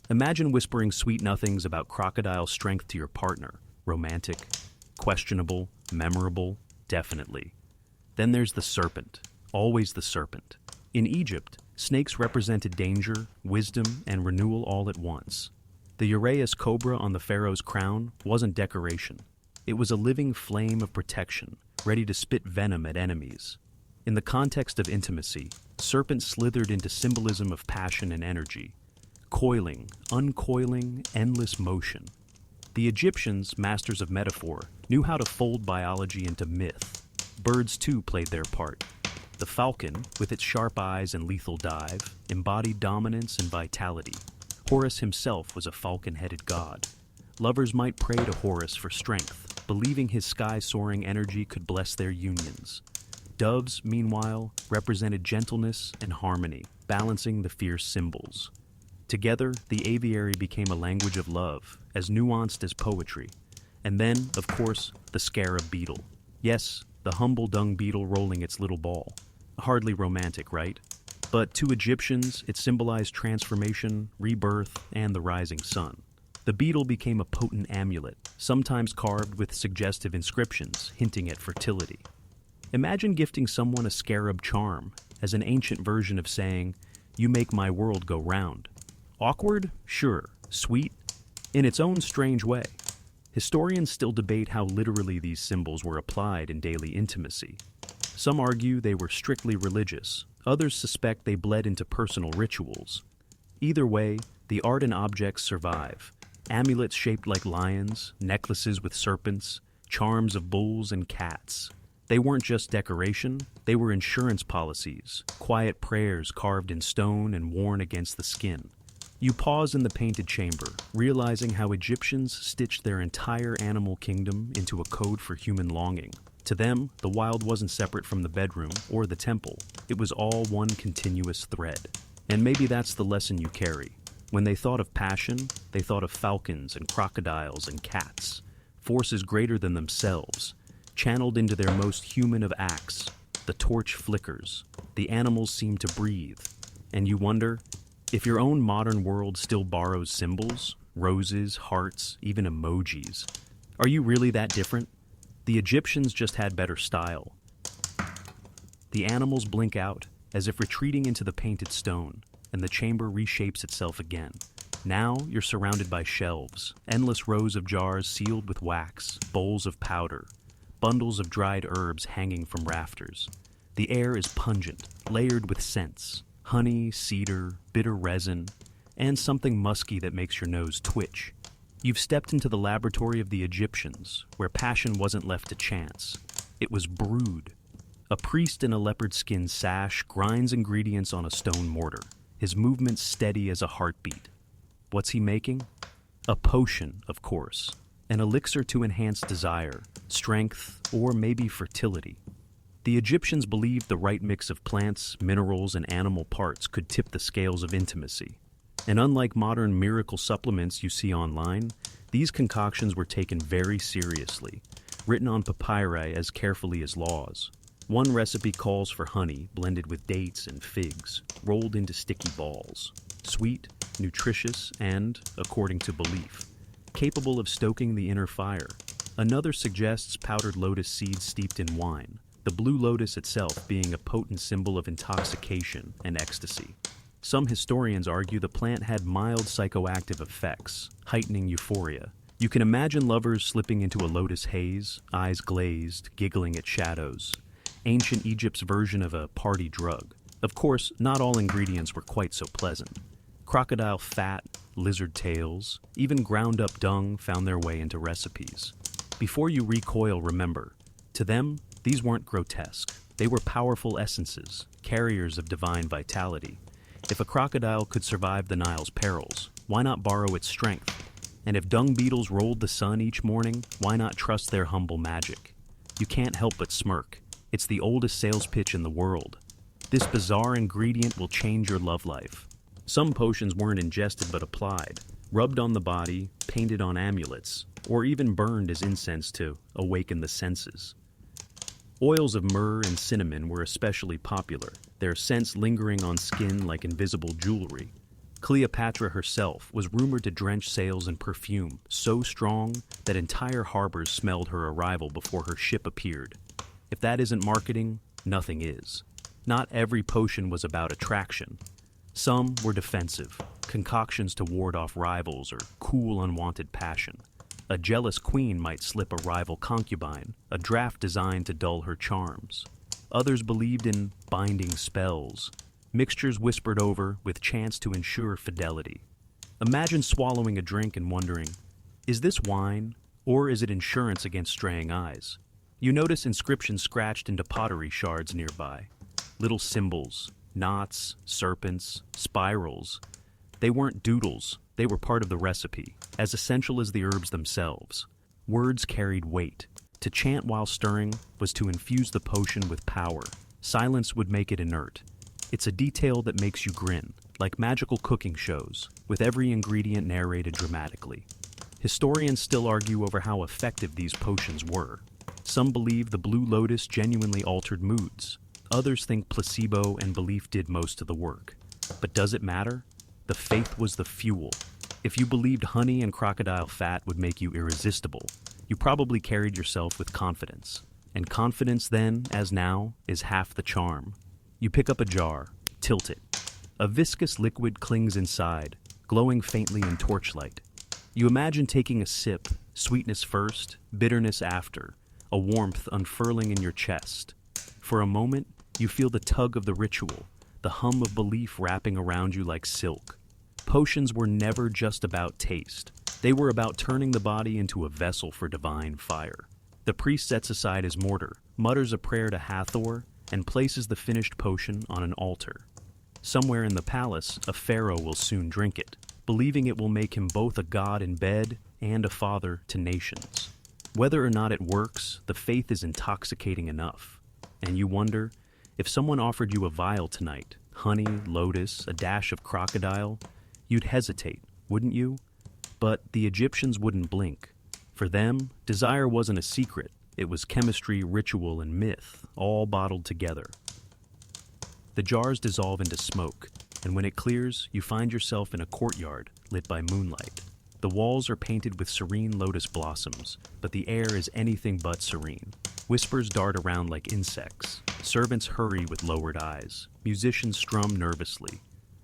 Imagine whispering sweet nothings about crocodile strength to your partner. Romantic, questionable, memorable, definitely. Then there's the serpent, always the serpent. In Egypt, snakes represented danger, wisdom, and renewal all at once. The Uraeus cobra on the pharaoh's crown wasn't decoration. It was a living flame of protection, ready to spit venom at enemies. In the context of intimacy, serpents slithered into symbolism of passion and energy. Coiling, uncoiling, endless motion. The Egyptians, masters of metaphor, knew how to fold biology into myth. Birds, too, played their part. The falcon, with its sharp eyes and lethal dive, embodied dominance and vitality. Horus himself was a falcon-headed god. Lovers might pray to Horus for strength, believing his sky-soaring energy could bless their unions. Doves, meanwhile, represented gentleness and harmony, balancing the fierce symbols. Together, the aviary became a language of love, as nuanced as poetry. And then, of course, the scarab beetle. Yes, the humble dung beetle rolling its little ball. Hardly romantic, right? But to Egyptians, it symbolized transformation, rebirth, and the rising sun. The beetle became a potent amulet, sometimes carved with suggestive inscriptions hinting at fertility. Imagine gifting someone a scarab charm. as an ancient version of saying, "You make my world go round." Awkward? Sure. Sweet? In its own strange way. Historians still debate how literally these symbols were applied in daily intimacy. Some argue they were strictly religious, others suspect they bled into personal rituals. Either way, the art and objects survive. Amulets shaped like lions, necklaces with serpents, charms of bulls and cats. They weren't just decoration, they were insurance policies, quiet prayers carved in stone and worn against the skin. You pause in the painted chamber, realizing how Egyptians stitched their entire animal kingdom into a code for human longing. To them, the wild wasn't separate from the bedroom or the temple. It was all one continuous thread. And maybe that's the lesson you carry. When they thought of passion, they thought of falcons and crocodiles and cats, forces greater than themselves, channeled into their most human of acts. The torch flickers. The animals seem to breathe. And you wonder, if your own modern world still borrows symbols, roses, hearts, even emojis, are you really that different? The Egyptians just had better style. The animals blink out, as if retreating into the painted stone, and the chamber reshapes itself again. Now you're surrounded by shelves, endless rows of jars sealed with wax, bowls of powder, bundles of dried herbs hanging from rafters. The air is pungent, layered with scents. Honey, cedar, bitter resin, and something musky that makes your nose twitch. You've stepped into the laboratory of the Egyptians, where passion wasn't left to chance. It was brewed. A priest in a leopard skin sash grinds ingredients on a stone mortar, his movements steady as a heartbeat. What's he making? A potion, of course. An elixir to enhance desire, strength, or maybe fertility. The Egyptians believed the right mix of plants, minerals, and animal parts could tip the scales of intimacy. And unlike modern miracle supplements you see online, these concoctions were taken very seriously, written on papyri as carefully as laws. One recipe calls for honey blended with dates and figs, rolled into sticky balls. Sweet, nutritious, and, according to belief, capable of stoking the inner fire. Another suggests powdered lotus seeds steeped in wine, the blue lotus itself being a potent symbol of intoxication and ecstasy. Some historians argue the plant had mild psychoactive effects, heightening euphoria. You can imagine lovers slipping into a lotus haze, eyes glazed, giggling at shadows. Ancient Egypt's version of a party drug. Of course, not all ingredients were quite so pleasant. Crocodile fat, lizard tails, even ground-up dung found their way into recipes. Before you recoil, remember, to them, these weren't grotesque. They were powerful essences, carriers of divine vitality. If a crocodile could survive the Nile's perils, why not borrow its strength? And if dung beetles rolled the sun each morning, why not trust their humble magic? You can't help but smirk. It's the oldest sales pitch in the world. This bizarre ingredient will change your love life. Some potions weren't ingested but applied, rubbed on the body, painted on amulets, or even burned as incense to awaken the senses. Oils of myrrh and cinnamon were especially popular, their scents lingering on skin like invisible jewelry. Cleopatra herself was rumored to drench sails in perfume so strong that entire harbors smelled her arrival before her ship appeared. If that isn't marketing, nothing is. Not every potion was about attraction. Some were defensive, concoctions to ward off rivals or cool unwanted passion. A jealous queen might slip a rival concubine, a draft designed to dull her charms. Others believed in binding spells, mixtures whispered over with chance to ensure fidelity. Imagine swallowing a drink and wondering, is this wine, or is it insurance against straying eyes? You notice inscriptions scratched into pottery shards nearby. Little symbols, knots, serpents, spirals. They weren't doodles, they were part of the recipe, as essential as the herbs themselves. Words carried weight. To chant while stirring was to infuse the potion with power. Silence would make it inert. It's a detail that makes you grin, like magical cooking shows, with every ingredient narrated dramatically. Historians still argue over how effective these potions were. Some believe the blue lotus genuinely altered moods. Others think placebo and belief did most of the work. But does it matter? The faith was the fuel. If you believed honey and crocodile fat would make you irresistible, you probably carried yourself with confidence. And confidence then, as now, is half the charm. You pick up a jar, tilt it. A viscous liquid clings inside, glowing faintly in torchlight. You imagine taking a sip, sweetness first, bitterness after, a warmth unfurling in your chest. For a moment, you feel the tug of the ritual, the hum of belief wrapping around you like silk. Potions were never just about taste. They were about turning the body into a vessel for divine fire. The priest sets aside his mortar, mutters a prayer to Hathor, and places the finished potion on an altar. Somewhere in the palace, a pharaoh will soon drink it, believing it will make him both a god in bed and a father to nations. Whether or not it works, the faith is intoxicating enough. And you wonder, if someone offered you a vial tonight, honey, lotus, a dash of crocodile, you'd hesitate, wouldn't you? But the Egyptians wouldn't blink. For them, desire wasn't a secret. It was chemistry, ritual, and myth, all bottled together. The jars dissolve into smoke, and when it clears, you find yourself in a courtyard lit by moonlight. The walls are painted with serene lotus blossoms, but the air is anything but serene. Whispers dart around like insects. Servants hurry with lowered eyes. Musicians strum nervously.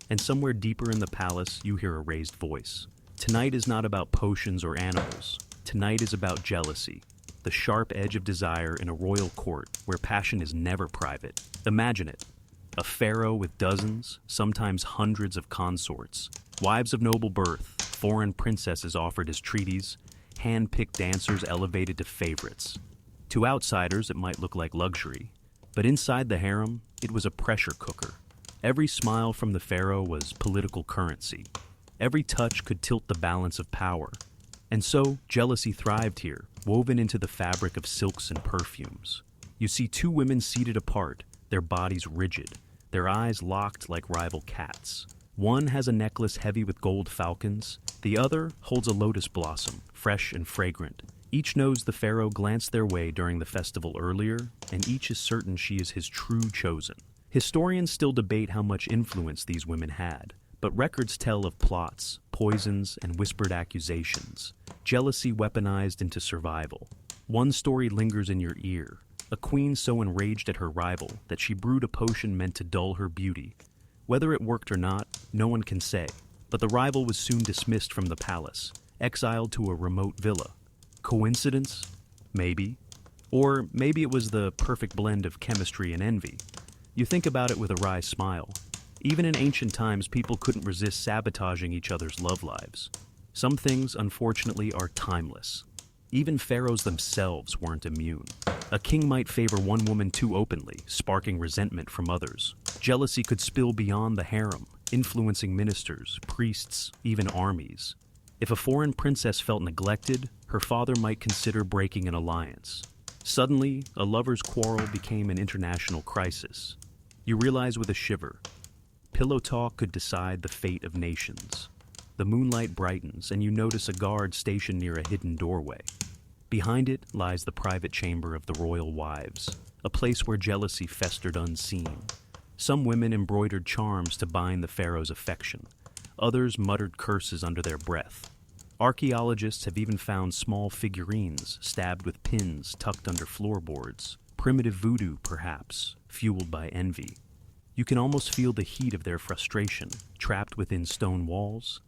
And somewhere deeper in the palace, you hear a raised voice. Tonight is not about potions or animals. Tonight is about jealousy, the sharp edge of desire in a royal court where passion is never private. Imagine it. A pharaoh with dozens, sometimes hundreds of consorts, wives of noble birth, foreign princesses offered as treaties, hand-picked dancers elevated to favorites. To outsiders, it might look like luxury, but inside the harem, it was a pressure cooker. Every smile from the pharaoh was political currency. Every touch could tilt the balance of power. And so, jealousy thrived here, woven into the fabric of silks and perfumes. You see two women seated apart, their bodies rigid, their eyes locked like rival cats. One has a necklace heavy with gold falcons, the other holds a lotus blossom, fresh and fragrant. Each knows the pharaoh glanced their way during the festival earlier, and each is certain she is his true chosen. Historians still debate how much influence these women had, but records tell of plots, poisons, and whispered accusations, jealousy weaponized into survival. One story lingers in your ear. A queen so enraged at her rival that she brewed a potion meant to dull her beauty. Whether it worked or not, no one can say, but the rival was soon dismissed from the palace, exiled to a remote villa. Coincidence? Maybe. Or maybe it was the perfect blend of chemistry and envy. You think about it with a wry smile. Even in ancient times, people couldn't resist sabotaging each other's love lives. Some things, unfortunately, are timeless. Even pharaohs themselves weren't immune. A king might favor one woman too openly, sparking resentment from others. Jealousy could spill beyond the harem, influencing ministers, priests, even armies. If a foreign princess felt neglected, her father might consider breaking an alliance. Suddenly, a lover's quarrel became an international crisis. You realize with a shiver, pillow talk could decide the fate of nations. The moonlight brightens, and you notice a guard stationed near a hidden doorway. Behind it lies the private chamber of the royal wives, a place where jealousy festered unseen. Some women embroidered charms to bind the pharaoh's affection. Others muttered curses under their breath. Archaeologists have even found small figurines stabbed with pins tucked under floorboards. Primitive voodoo, perhaps, fueled by envy. You can almost feel the heat of their frustration, trapped within stone walls.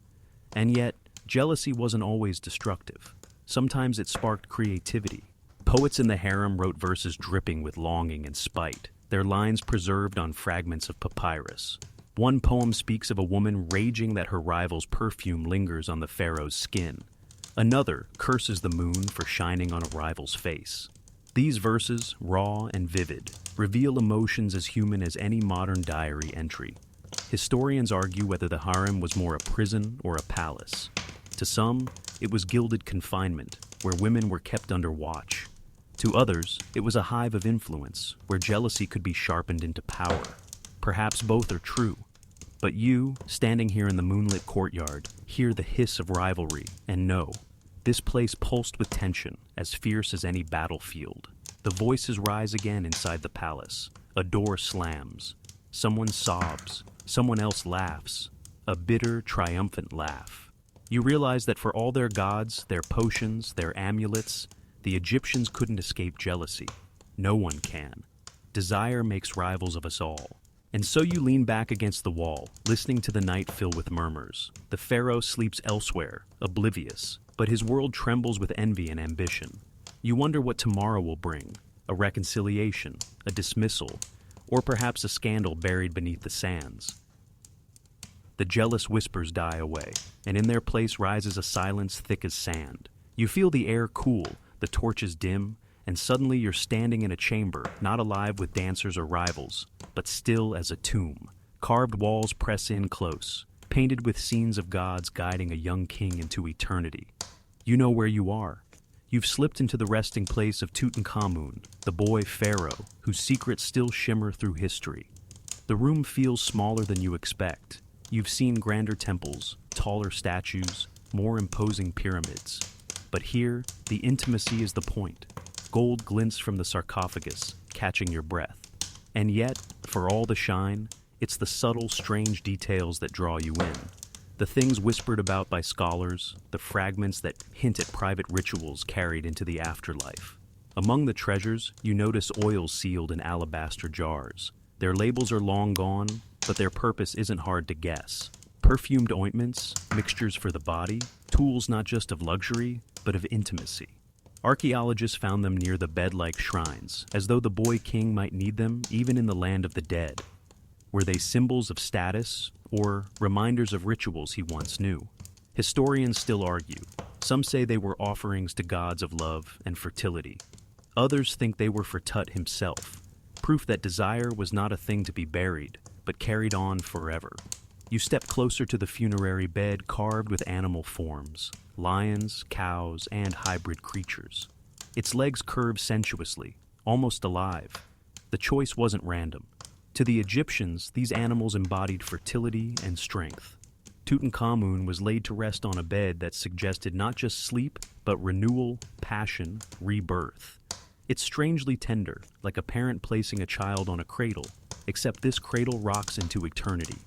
And yet, jealousy wasn't always destructive. Sometimes it sparked creativity. Poets in the harem wrote verses dripping with longing and spite, their lines preserved on fragments of papyrus. One poem speaks of a woman raging that her rival's perfume lingers on the pharaoh's skin. Another curses the moon for shining on a rival's face. These verses, raw and vivid, reveal emotions as human as any modern diary entry. Historians argue whether the harem was more a prison or a palace. To some, it was gilded confinement, where women were kept under watch. To others, it was a hive of influence, where jealousy could be sharpened into power. Perhaps both are true. But you, standing here in the moonlit courtyard, hear the hiss of rivalry and know, this place pulsed with tension, as fierce as any battlefield. The voices rise again inside the palace. A door slams. Someone sobs. Someone else laughs. A bitter, triumphant laugh. You realize that for all their gods, their potions, their amulets, the Egyptians couldn't escape jealousy. No one can. Desire makes rivals of us all. And so you lean back against the wall, listening to the night fill with murmurs. The Pharaoh sleeps elsewhere, oblivious, but his world trembles with envy and ambition. You wonder what tomorrow will bring, a reconciliation, a dismissal, or perhaps a scandal buried beneath the sands. The jealous whispers die away, and in their place rises a silence thick as sand. You feel the air cool, the torches dim, and suddenly you're standing in a chamber, not alive with dancers or rivals, but still as a tomb. Carved walls press in close, painted with scenes of gods guiding a young king into eternity. You know where you are. You've slipped into the resting place of Tutankhamun, the boy Pharaoh, whose secrets still shimmer through history. The room feels smaller than you expect. You've seen grander temples, taller statues, more imposing pyramids. But here, the intimacy is the point. Gold glints from the sarcophagus, catching your breath. And yet, for all the shine, it's the subtle, strange details that draw you in. The things whispered about by scholars, the fragments that hint at private rituals carried into the afterlife. Among the treasures, you notice oils sealed in alabaster jars. Their labels are long gone, but their purpose isn't hard to guess. Perfumed ointments, mixtures for the body, tools not just of luxury, but of intimacy. Archaeologists found them near the bed-like shrines, as though the boy king might need them even in the land of the dead. Were they symbols of status, or reminders of rituals he once knew? Historians still argue. Some say they were offerings to gods of love and fertility. Others think they were for Tut himself, proof that desire was not a thing to be buried, but carried on forever. You step closer to the funerary bed carved with animal forms, lions, cows, and hybrid creatures. Its legs curve sensuously, almost alive. The choice wasn't random. To the Egyptians, these animals embodied fertility and strength. Tutankhamun was laid to rest on a bed that suggested not just sleep, but renewal, passion, rebirth. It's strangely tender, like a parent placing a child on a cradle, except this cradle rocks into eternity.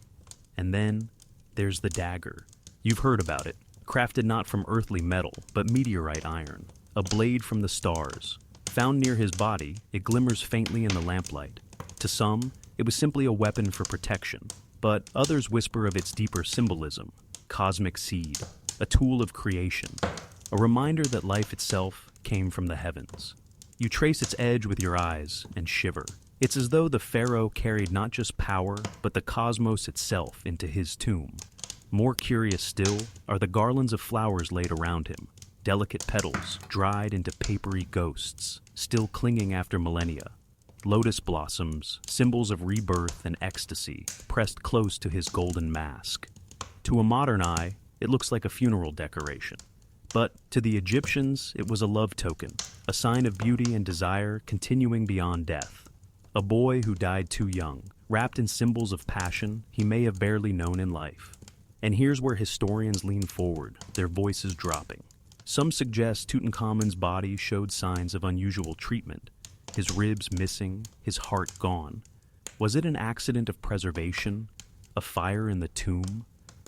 And then, there's the dagger. You've heard about it, crafted not from earthly metal, but meteorite iron, a blade from the stars. Found near his body, it glimmers faintly in the lamplight. To some, it was simply a weapon for protection, but others whisper of its deeper symbolism, cosmic seed, a tool of creation, a reminder that life itself came from the heavens. You trace its edge with your eyes and shiver. It's as though the pharaoh carried not just power, but the cosmos itself into his tomb. More curious still are the garlands of flowers laid around him, delicate petals dried into papery ghosts, still clinging after millennia. Lotus blossoms, symbols of rebirth and ecstasy, pressed close to his golden mask. To a modern eye, it looks like a funeral decoration. But to the Egyptians, it was a love token, a sign of beauty and desire continuing beyond death. A boy who died too young, wrapped in symbols of passion he may have barely known in life. And here's where historians lean forward, their voices dropping. Some suggest Tutankhamun's body showed signs of unusual treatment, his ribs missing, his heart gone. Was it an accident of preservation, a fire in the tomb?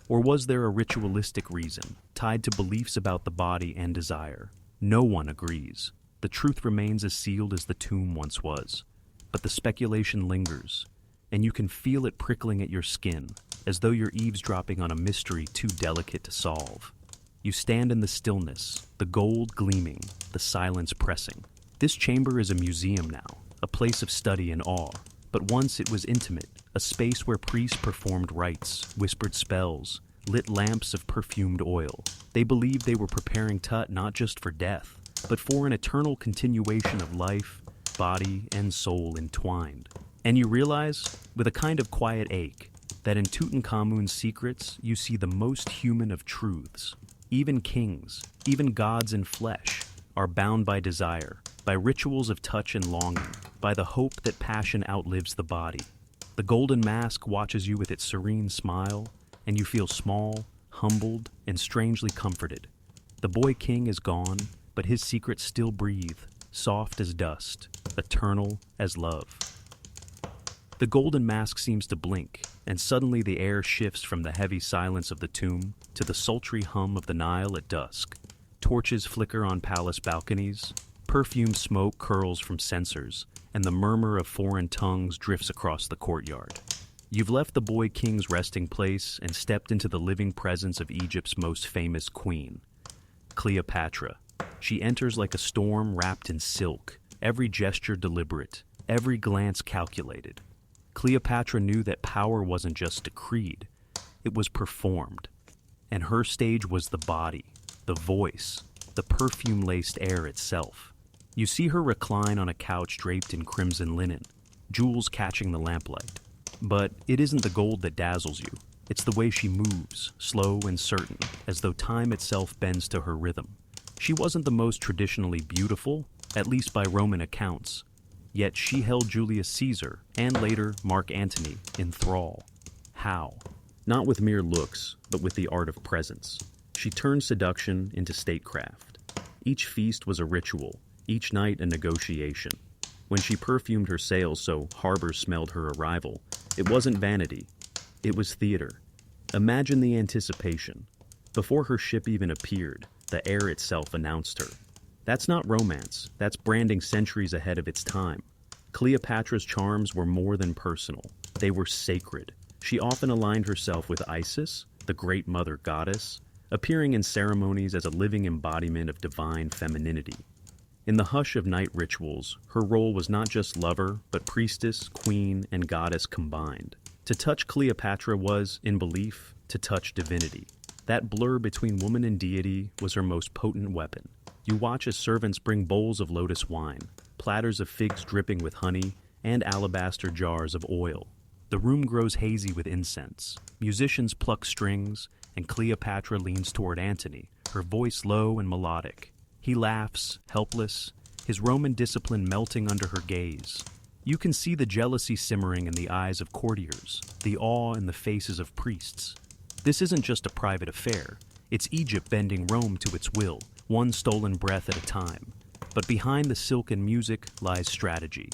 Or was there a ritualistic reason, tied to beliefs about the body and desire? No one agrees. The truth remains as sealed as the tomb once was. But the speculation lingers, and you can feel it prickling at your skin, as though you're eavesdropping on a mystery too delicate to solve. You stand in the stillness, the gold gleaming, the silence pressing. This chamber is a museum now, a place of study and awe. But once it was intimate, a space where priests performed rites, whispered spells, lit lamps of perfumed oil. They believed they were preparing Tut not just for death, but for an eternal continuation of life, body and soul entwined. And you realize, with a kind of quiet ache, that in Tutankhamun's secrets you see the most human of truths. Even kings, even gods in flesh, are bound by desire, by rituals of touch and longing, by the hope that passion outlives the body. The golden mask watches you with its serene smile, and you feel small, humbled, and strangely comforted. The boy king is gone, but his secrets still breathe, soft as dust, eternal as love. The golden mask seems to blink, and suddenly the air shifts from the heavy silence of the tomb to the sultry hum of the Nile at dusk. Torches flicker on palace balconies, perfume smoke curls from censers, and the murmur of foreign tongues drifts across the courtyard. You've left the boy king's resting place and stepped into the living presence of Egypt's most famous queen, Cleopatra. She enters like a storm wrapped in silk, every gesture deliberate, every glance calculated. Cleopatra knew that power wasn't just decreed, it was performed. And her stage was the body, the voice, the perfume-laced air itself. You see her recline on a couch draped in crimson linen, jewels catching the lamplight. But it isn't the gold that dazzles you. It's the way she moves, slow and certain, as though time itself bends to her rhythm. She wasn't the most traditionally beautiful, at least by Roman accounts. Yet she held Julius Caesar, and later Mark Antony, in thrall. How? Not with mere looks, but with the art of presence. She turned seduction into statecraft. Each feast was a ritual, each night a negotiation. When she perfumed her sails so harbors smelled her arrival, it wasn't vanity, it was theater. Imagine the anticipation. Before her ship even appeared, the air itself announced her. That's not romance, that's branding centuries ahead of its time. Cleopatra's charms were more than personal, they were sacred. She often aligned herself with Isis, the great mother goddess, appearing in ceremonies as a living embodiment of divine femininity. In the hush of night rituals, her role was not just lover, but priestess, queen, and goddess combined. To touch Cleopatra was, in belief, to touch divinity. That blur between woman and deity was her most potent weapon. You watch as servants bring bowls of lotus wine, platters of figs dripping with honey, and alabaster jars of oil. The room grows hazy with incense. Musicians pluck strings, and Cleopatra leans toward Antony, her voice low and melodic. He laughs, helpless, his Roman discipline melting under her gaze. You can see the jealousy simmering in the eyes of courtiers, the awe in the faces of priests. This isn't just a private affair. It's Egypt bending Rome to its will, one stolen breath at a time. But behind the silk and music lies strategy.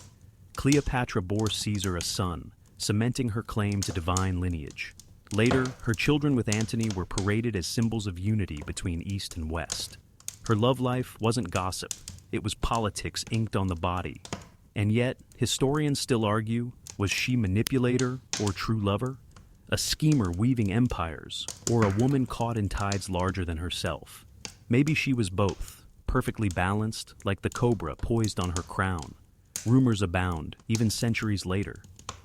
Cleopatra bore Caesar a son, cementing her claim to divine lineage. Later, her children with Antony were paraded as symbols of unity between East and West. Her love life wasn't gossip, it was politics inked on the body. And yet, historians still argue, was she manipulator or true lover? A schemer weaving empires, or a woman caught in tides larger than herself? Maybe she was both, perfectly balanced, like the cobra poised on her crown. Rumors abound, even centuries later,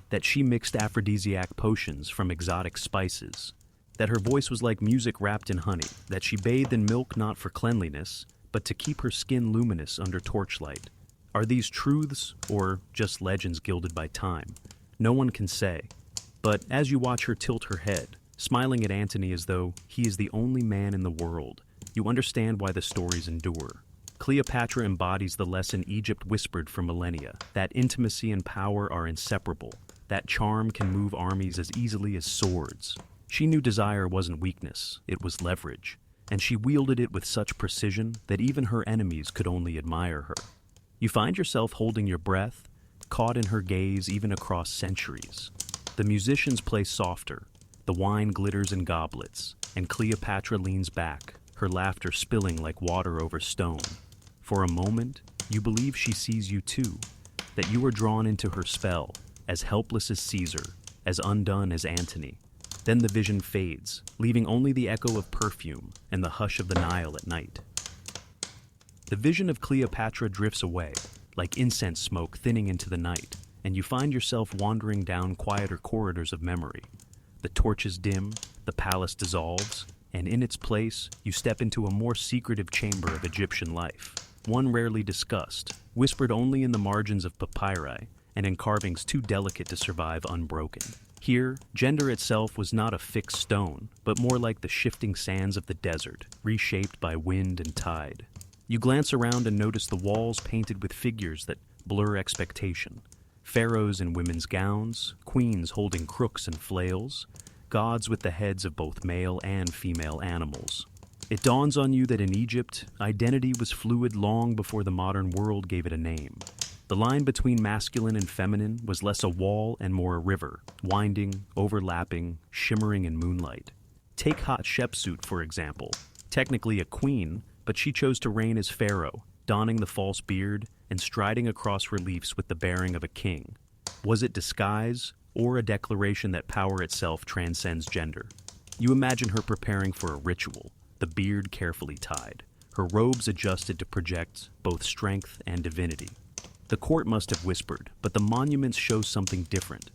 that she mixed aphrodisiac potions from exotic spices, that her voice was like music wrapped in honey, that she bathed in milk not for cleanliness, but to keep her skin luminous under torchlight. Are these truths, or just legends gilded by time? No one can say. But as you watch her tilt her head, smiling at Antony as though he is the only man in the world, you understand why the stories endure. Cleopatra embodies the lesson Egypt whispered for millennia, that intimacy and power are inseparable, that charm can move armies as easily as swords. She knew desire wasn't weakness, it was leverage, and she wielded it with such precision that even her enemies could only admire her. You find yourself holding your breath, caught in her gaze even across centuries. The musicians play softer, the wine glitters in goblets, and Cleopatra leans back, her laughter spilling like water over stone. For a moment, you believe she sees you too, that you are drawn into her spell, as helpless as Caesar, as undone as Antony. Then the vision fades, leaving only the echo of perfume and the hush of the Nile at night. The vision of Cleopatra drifts away, like incense smoke thinning into the night, and you find yourself wandering down quieter corridors of memory. The torches dim, the palace dissolves, and in its place, you step into a more secretive chamber of Egyptian life, one rarely discussed, whispered only in the margins of papyri, and in carvings too delicate to survive unbroken. Here, gender itself was not a fixed stone, but more like the shifting sands of the desert, reshaped by wind and tide. You glance around and notice the walls painted with figures that blur expectation. Pharaohs in women's gowns, queens holding crooks and flails, gods with the heads of both male and female animals. It dawns on you that in Egypt, identity was fluid long before the modern world gave it a name. The line between masculine and feminine was less a wall and more a river, winding, overlapping, shimmering in moonlight. Take Hatshepsut, for example. Technically a queen, but she chose to reign as Pharaoh, donning the false beard and striding across reliefs with the bearing of a king. Was it disguise or a declaration that power itself transcends gender. You imagine her preparing for a ritual, the beard carefully tied, her robes adjusted to project both strength and divinity. The court must have whispered, but the monuments show something different.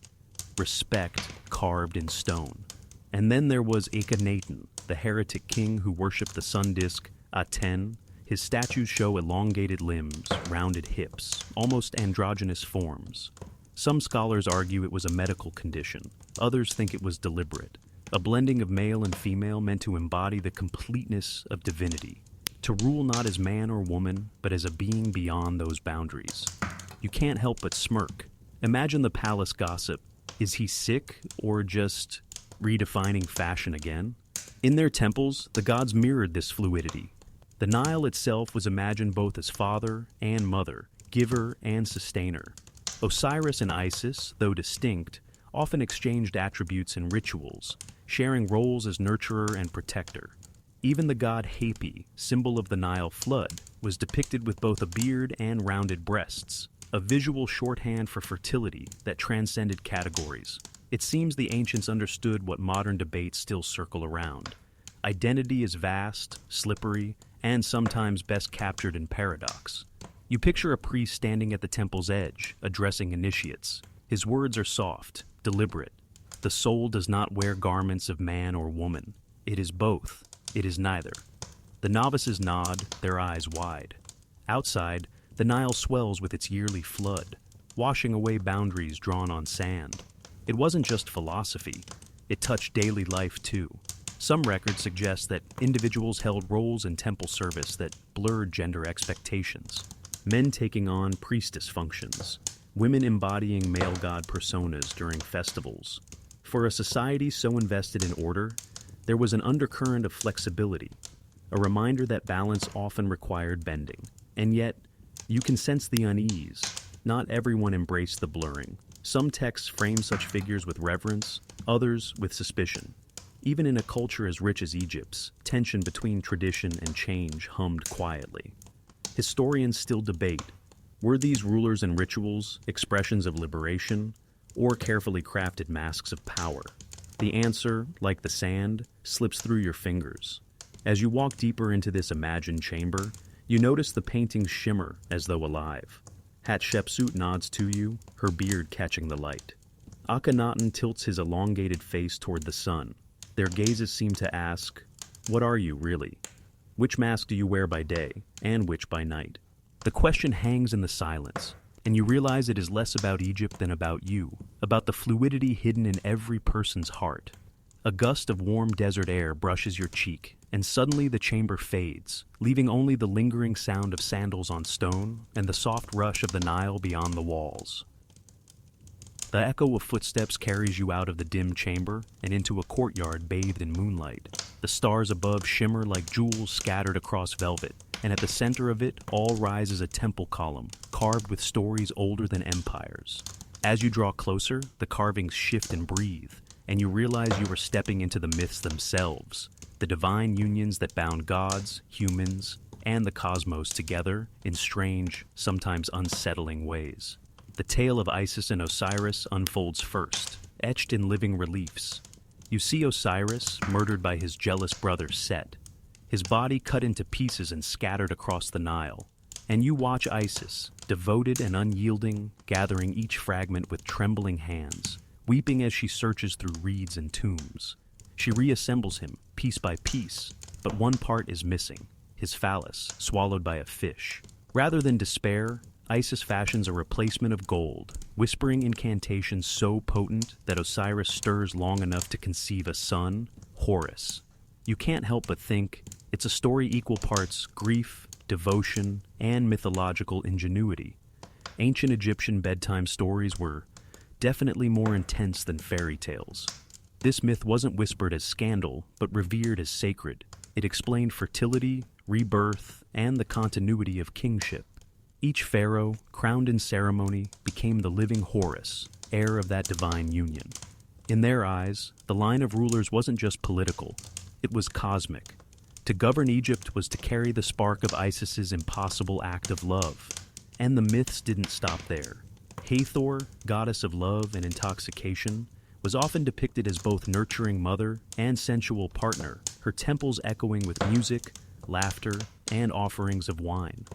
Respect carved in stone. And then there was Akhenaten, the heretic king who worshipped the sun disk Aten. His statues show elongated limbs, rounded hips, almost androgynous forms. Some scholars argue it was a medical condition. Others think it was deliberate. A blending of male and female meant to embody the completeness of divinity. To rule not as man or woman, but as a being beyond those boundaries. You can't help but smirk. Imagine the palace gossip. Is he sick or just redefining fashion again? In their temples, the gods mirrored this fluidity. The Nile itself was imagined both as father and mother, giver and sustainer. Osiris and Isis, though distinct, often exchanged attributes in rituals, sharing roles as nurturer and protector. Even the god Hapi, symbol of the Nile flood, was depicted with both a beard and rounded breasts, a visual shorthand for fertility that transcended categories. It seems the ancients understood what modern debates still circle around. Identity is vast, slippery, and sometimes best captured in paradox. You picture a priest standing at the temple's edge, addressing initiates. His words are soft, deliberate. The soul does not wear garments of man or woman. It is both. It is neither. The novices nod, their eyes wide. Outside, the Nile swells with its yearly flood, washing away boundaries drawn on sand. It wasn't just philosophy. It touched daily life too. Some records suggest that individuals held roles in temple service that blurred gender expectations. Men taking on priestess functions, women embodying male god personas during festivals. For a society so invested in order, there was an undercurrent of flexibility, a reminder that balance often required bending. And yet, you can sense the unease. Not everyone embraced the blurring. Some texts frame such figures with reverence, others with suspicion. Even in a culture as rich as Egypt's, tension between tradition and change hummed quietly. Historians still debate, were these rulers and rituals expressions of liberation, or carefully crafted masks of power? The answer, like the sand, slips through your fingers. As you walk deeper into this imagined chamber, you notice the paintings shimmer as though alive. Hatshepsut nods to you, her beard catching the light. Akhenaten tilts his elongated face toward the sun. Their gazes seem to ask, what are you really? Which mask do you wear by day, and which by night? The question hangs in the silence, and you realize it is less about Egypt than about you, about the fluidity hidden in every person's heart. A gust of warm desert air brushes your cheek, and suddenly the chamber fades, leaving only the lingering sound of sandals on stone and the soft rush of the Nile beyond the walls. The echo of footsteps carries you out of the dim chamber and into a courtyard bathed in moonlight. The stars above shimmer like jewels scattered across velvet, and at the center of it all rises a temple column, carved with stories older than empires. As you draw closer, the carvings shift and breathe, and you realize you are stepping into the myths themselves, the divine unions that bound gods, humans, and the cosmos together in strange, sometimes unsettling ways. The tale of Isis and Osiris unfolds first, etched in living reliefs. You see Osiris, murdered by his jealous brother Set, his body cut into pieces and scattered across the Nile. And you watch Isis, devoted and unyielding, gathering each fragment with trembling hands, weeping as she searches through reeds and tombs. She reassembles him, piece by piece, but one part is missing, his phallus, swallowed by a fish. Rather than despair, Isis fashions a replacement of gold, whispering incantations so potent that Osiris stirs long enough to conceive a son, Horus. You can't help but think, it's a story equal parts grief, devotion, and mythological ingenuity. Ancient Egyptian bedtime stories were definitely more intense than fairy tales. This myth wasn't whispered as scandal, but revered as sacred. It explained fertility, rebirth, and the continuity of kingship. Each pharaoh, crowned in ceremony, became the living Horus, heir of that divine union. In their eyes, the line of rulers wasn't just political, it was cosmic. To govern Egypt was to carry the spark of Isis's impossible act of love. And the myths didn't stop there. Hathor, goddess of love and intoxication, was often depicted as both nurturing mother and sensual partner, her temples echoing with music, laughter, and offerings of wine.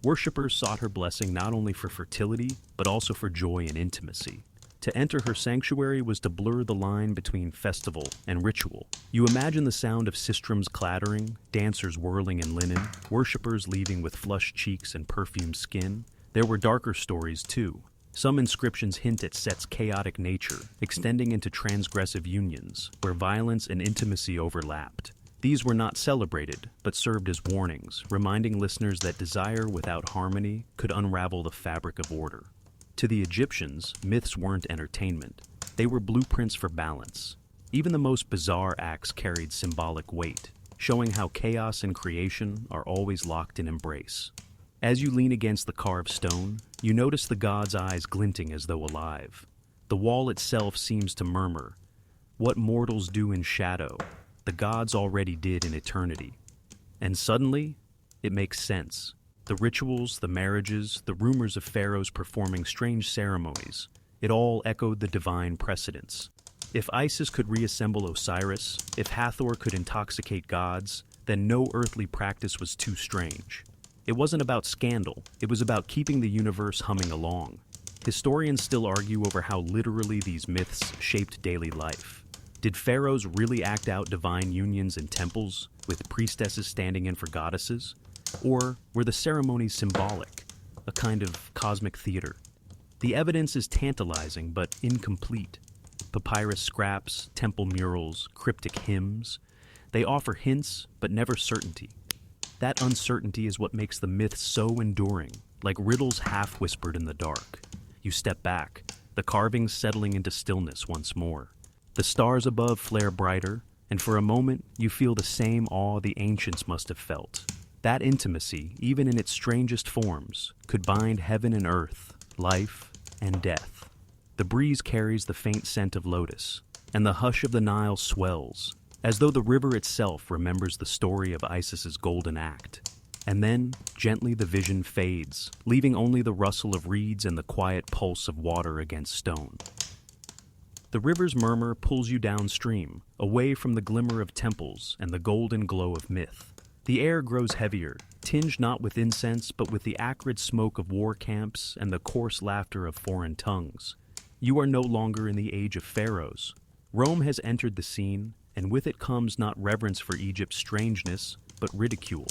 Worshippers sought her blessing not only for fertility, but also for joy and intimacy. To enter her sanctuary was to blur the line between festival and ritual. You imagine the sound of sistrums clattering, dancers whirling in linen, worshippers leaving with flushed cheeks and perfumed skin. There were darker stories, too. Some inscriptions hint at Set's chaotic nature, extending into transgressive unions, where violence and intimacy overlapped. These were not celebrated, but served as warnings, reminding listeners that desire without harmony could unravel the fabric of order. To the Egyptians, myths weren't entertainment. They were blueprints for balance. Even the most bizarre acts carried symbolic weight, showing how chaos and creation are always locked in embrace. As you lean against the carved stone, you notice the god's eyes glinting as though alive. The wall itself seems to murmur, "What mortals do in shadow, the gods already did in eternity." And suddenly, it makes sense. The rituals, the marriages, the rumors of pharaohs performing strange ceremonies, it all echoed the divine precedents. If Isis could reassemble Osiris, if Hathor could intoxicate gods, then no earthly practice was too strange. It wasn't about scandal, it was about keeping the universe humming along. Historians still argue over how literally these myths shaped daily life. Did pharaohs really act out divine unions in temples, with priestesses standing in for goddesses? Or were the ceremonies symbolic, a kind of cosmic theater? The evidence is tantalizing but incomplete. Papyrus scraps, temple murals, cryptic hymns. They offer hints, but never certainty. That uncertainty is what makes the myth so enduring, like riddles half-whispered in the dark. You step back, the carvings settling into stillness once more. The stars above flare brighter, and for a moment you feel the same awe the ancients must have felt. That intimacy, even in its strangest forms, could bind heaven and earth, life and death. The breeze carries the faint scent of lotus, and the hush of the Nile swells, as though the river itself remembers the story of Isis's golden act. And then, gently the vision fades, leaving only the rustle of reeds and the quiet pulse of water against stone. The river's murmur pulls you downstream, away from the glimmer of temples and the golden glow of myth. The air grows heavier, tinged not with incense but with the acrid smoke of war camps and the coarse laughter of foreign tongues. You are no longer in the age of pharaohs. Rome has entered the scene, and with it comes not reverence for Egypt's strangeness, but ridicule.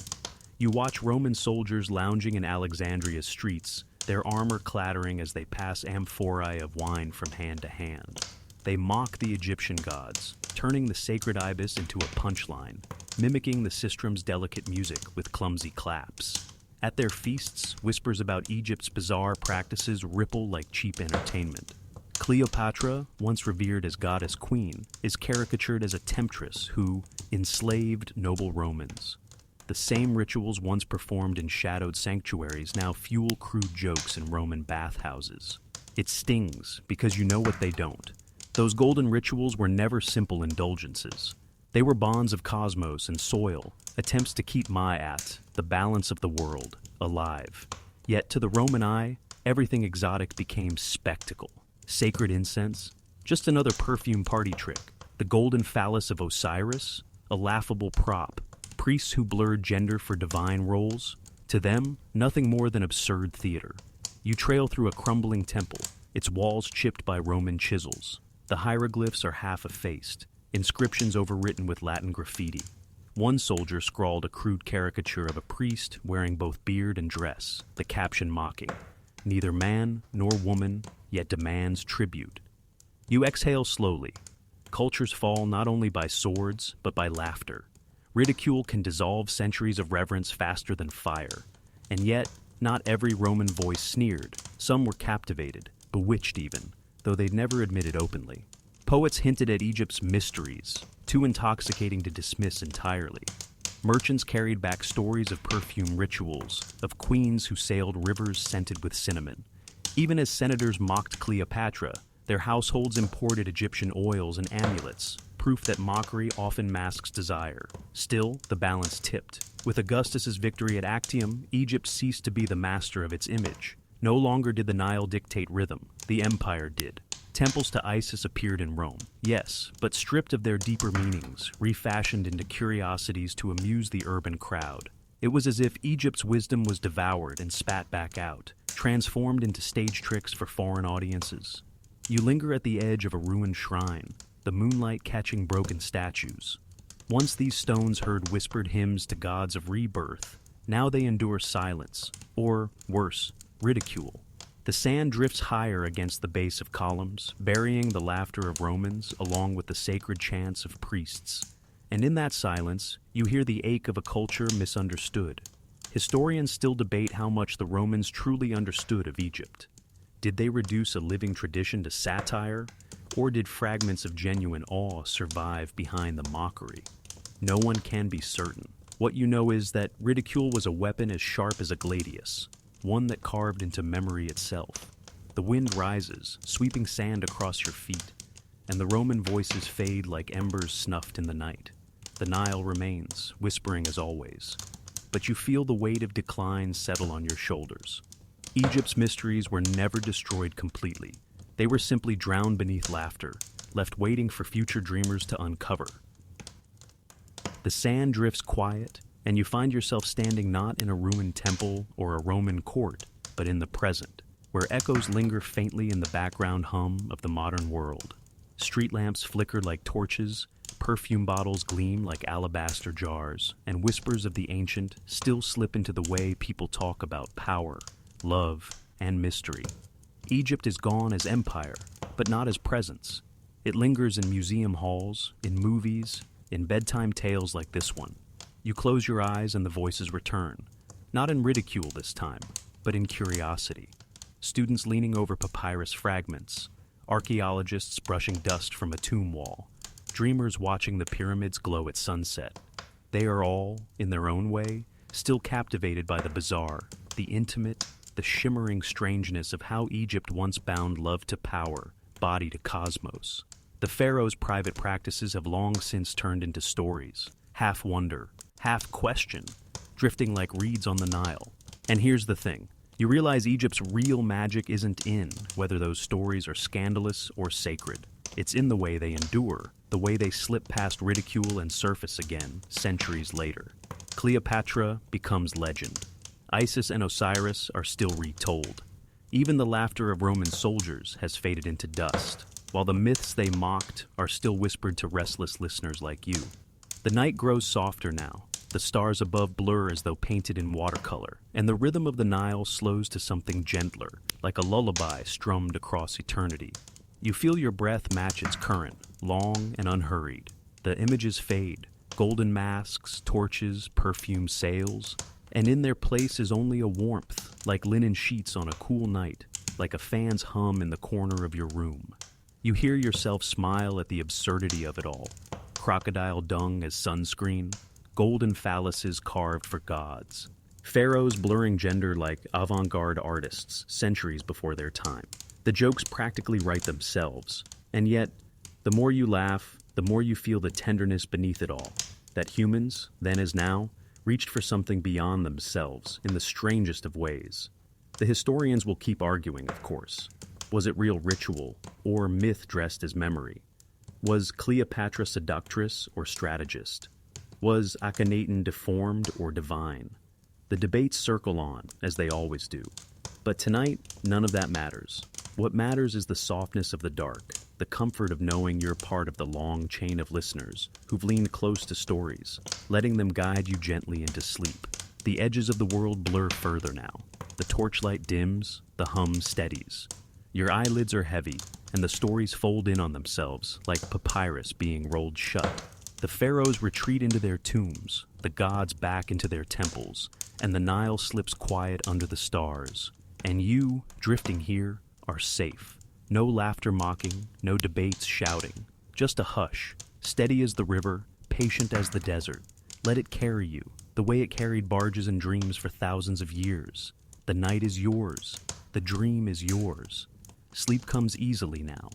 You watch Roman soldiers lounging in Alexandria's streets, their armor clattering as they pass amphorae of wine from hand to hand. They mock the Egyptian gods, turning the sacred ibis into a punchline, mimicking the sistrum's delicate music with clumsy claps. At their feasts, whispers about Egypt's bizarre practices ripple like cheap entertainment. Cleopatra, once revered as goddess queen, is caricatured as a temptress who enslaved noble Romans. The same rituals once performed in shadowed sanctuaries now fuel crude jokes in Roman bathhouses. It stings because you know what they don't. Those golden rituals were never simple indulgences. They were bonds of cosmos and soil, attempts to keep Ma'at, the balance of the world, alive. Yet to the Roman eye, everything exotic became spectacle. Sacred incense, just another perfume party trick. The golden phallus of Osiris, a laughable prop. Priests who blurred gender for divine roles. To them, nothing more than absurd theater. You trail through a crumbling temple, its walls chipped by Roman chisels. The hieroglyphs are half effaced, inscriptions overwritten with Latin graffiti. One soldier scrawled a crude caricature of a priest wearing both beard and dress, the caption mocking, "Neither man nor woman, yet demands tribute." You exhale slowly. Cultures fall not only by swords, but by laughter. Ridicule can dissolve centuries of reverence faster than fire. And yet, not every Roman voice sneered. Some were captivated, bewitched even, though they'd never admitted openly. Poets hinted at Egypt's mysteries, too intoxicating to dismiss entirely. Merchants carried back stories of perfume rituals, of queens who sailed rivers scented with cinnamon. Even as senators mocked Cleopatra, their households imported Egyptian oils and amulets, proof that mockery often masks desire. Still, the balance tipped. With Augustus's victory at Actium, Egypt ceased to be the master of its image. No longer did the Nile dictate rhythm, the empire did. Temples to Isis appeared in Rome, yes, but stripped of their deeper meanings, refashioned into curiosities to amuse the urban crowd. It was as if Egypt's wisdom was devoured and spat back out, transformed into stage tricks for foreign audiences. You linger at the edge of a ruined shrine, the moonlight catching broken statues. Once these stones heard whispered hymns to gods of rebirth, now they endure silence, or, worse, ridicule. The sand drifts higher against the base of columns, burying the laughter of Romans along with the sacred chants of priests. And in that silence, you hear the ache of a culture misunderstood. Historians still debate how much the Romans truly understood of Egypt. Did they reduce a living tradition to satire, or did fragments of genuine awe survive behind the mockery? No one can be certain. What you know is that ridicule was a weapon as sharp as a gladius, one that carved into memory itself. The wind rises, sweeping sand across your feet, and the Roman voices fade like embers snuffed in the night. The Nile remains, whispering as always, but you feel the weight of decline settle on your shoulders. Egypt's mysteries were never destroyed completely. They were simply drowned beneath laughter, left waiting for future dreamers to uncover. The sand drifts quiet, and you find yourself standing not in a ruined temple or a Roman court, but in the present, where echoes linger faintly in the background hum of the modern world. Street lamps flicker like torches, perfume bottles gleam like alabaster jars, and whispers of the ancient still slip into the way people talk about power, love, and mystery. Egypt is gone as empire, but not as presence. It lingers in museum halls, in movies, in bedtime tales like this one. You close your eyes and the voices return, not in ridicule this time, but in curiosity. Students leaning over papyrus fragments, archaeologists brushing dust from a tomb wall, dreamers watching the pyramids glow at sunset. They are all, in their own way, still captivated by the bizarre, the intimate, the shimmering strangeness of how Egypt once bound love to power, body to cosmos. The Pharaohs' private practices have long since turned into stories, half wonder, half question, drifting like reeds on the Nile. And here's the thing. You realize Egypt's real magic isn't in whether those stories are scandalous or sacred. It's in the way they endure, the way they slip past ridicule and surface again, centuries later. Cleopatra becomes legend. Isis and Osiris are still retold. Even the laughter of Roman soldiers has faded into dust, while the myths they mocked are still whispered to restless listeners like you. The night grows softer now. The stars above blur as though painted in watercolor, and the rhythm of the Nile slows to something gentler, like a lullaby strummed across eternity. You feel your breath match its current, long and unhurried. The images fade, golden masks, torches, perfume sails, and in their place is only a warmth, like linen sheets on a cool night, like a fan's hum in the corner of your room. You hear yourself smile at the absurdity of it all. Crocodile dung as sunscreen, golden phalluses carved for gods. Pharaohs blurring gender like avant-garde artists centuries before their time. The jokes practically write themselves, and yet, the more you laugh, the more you feel the tenderness beneath it all, that humans, then as now, reached for something beyond themselves in the strangest of ways. The historians will keep arguing, of course. Was it real ritual, or myth dressed as memory? Was Cleopatra seductress or strategist? Was Akhenaten deformed or divine? The debates circle on, as they always do. But tonight, none of that matters. What matters is the softness of the dark, the comfort of knowing you're part of the long chain of listeners who've leaned close to stories, letting them guide you gently into sleep. The edges of the world blur further now. The torchlight dims, the hum steadies. Your eyelids are heavy, and the stories fold in on themselves, like papyrus being rolled shut. The pharaohs retreat into their tombs, the gods back into their temples, and the Nile slips quiet under the stars. And you, drifting here, are safe. No laughter mocking, no debates shouting. Just a hush, steady as the river, patient as the desert. Let it carry you, the way it carried barges and dreams for thousands of years. The night is yours. The dream is yours. Sleep comes easily now,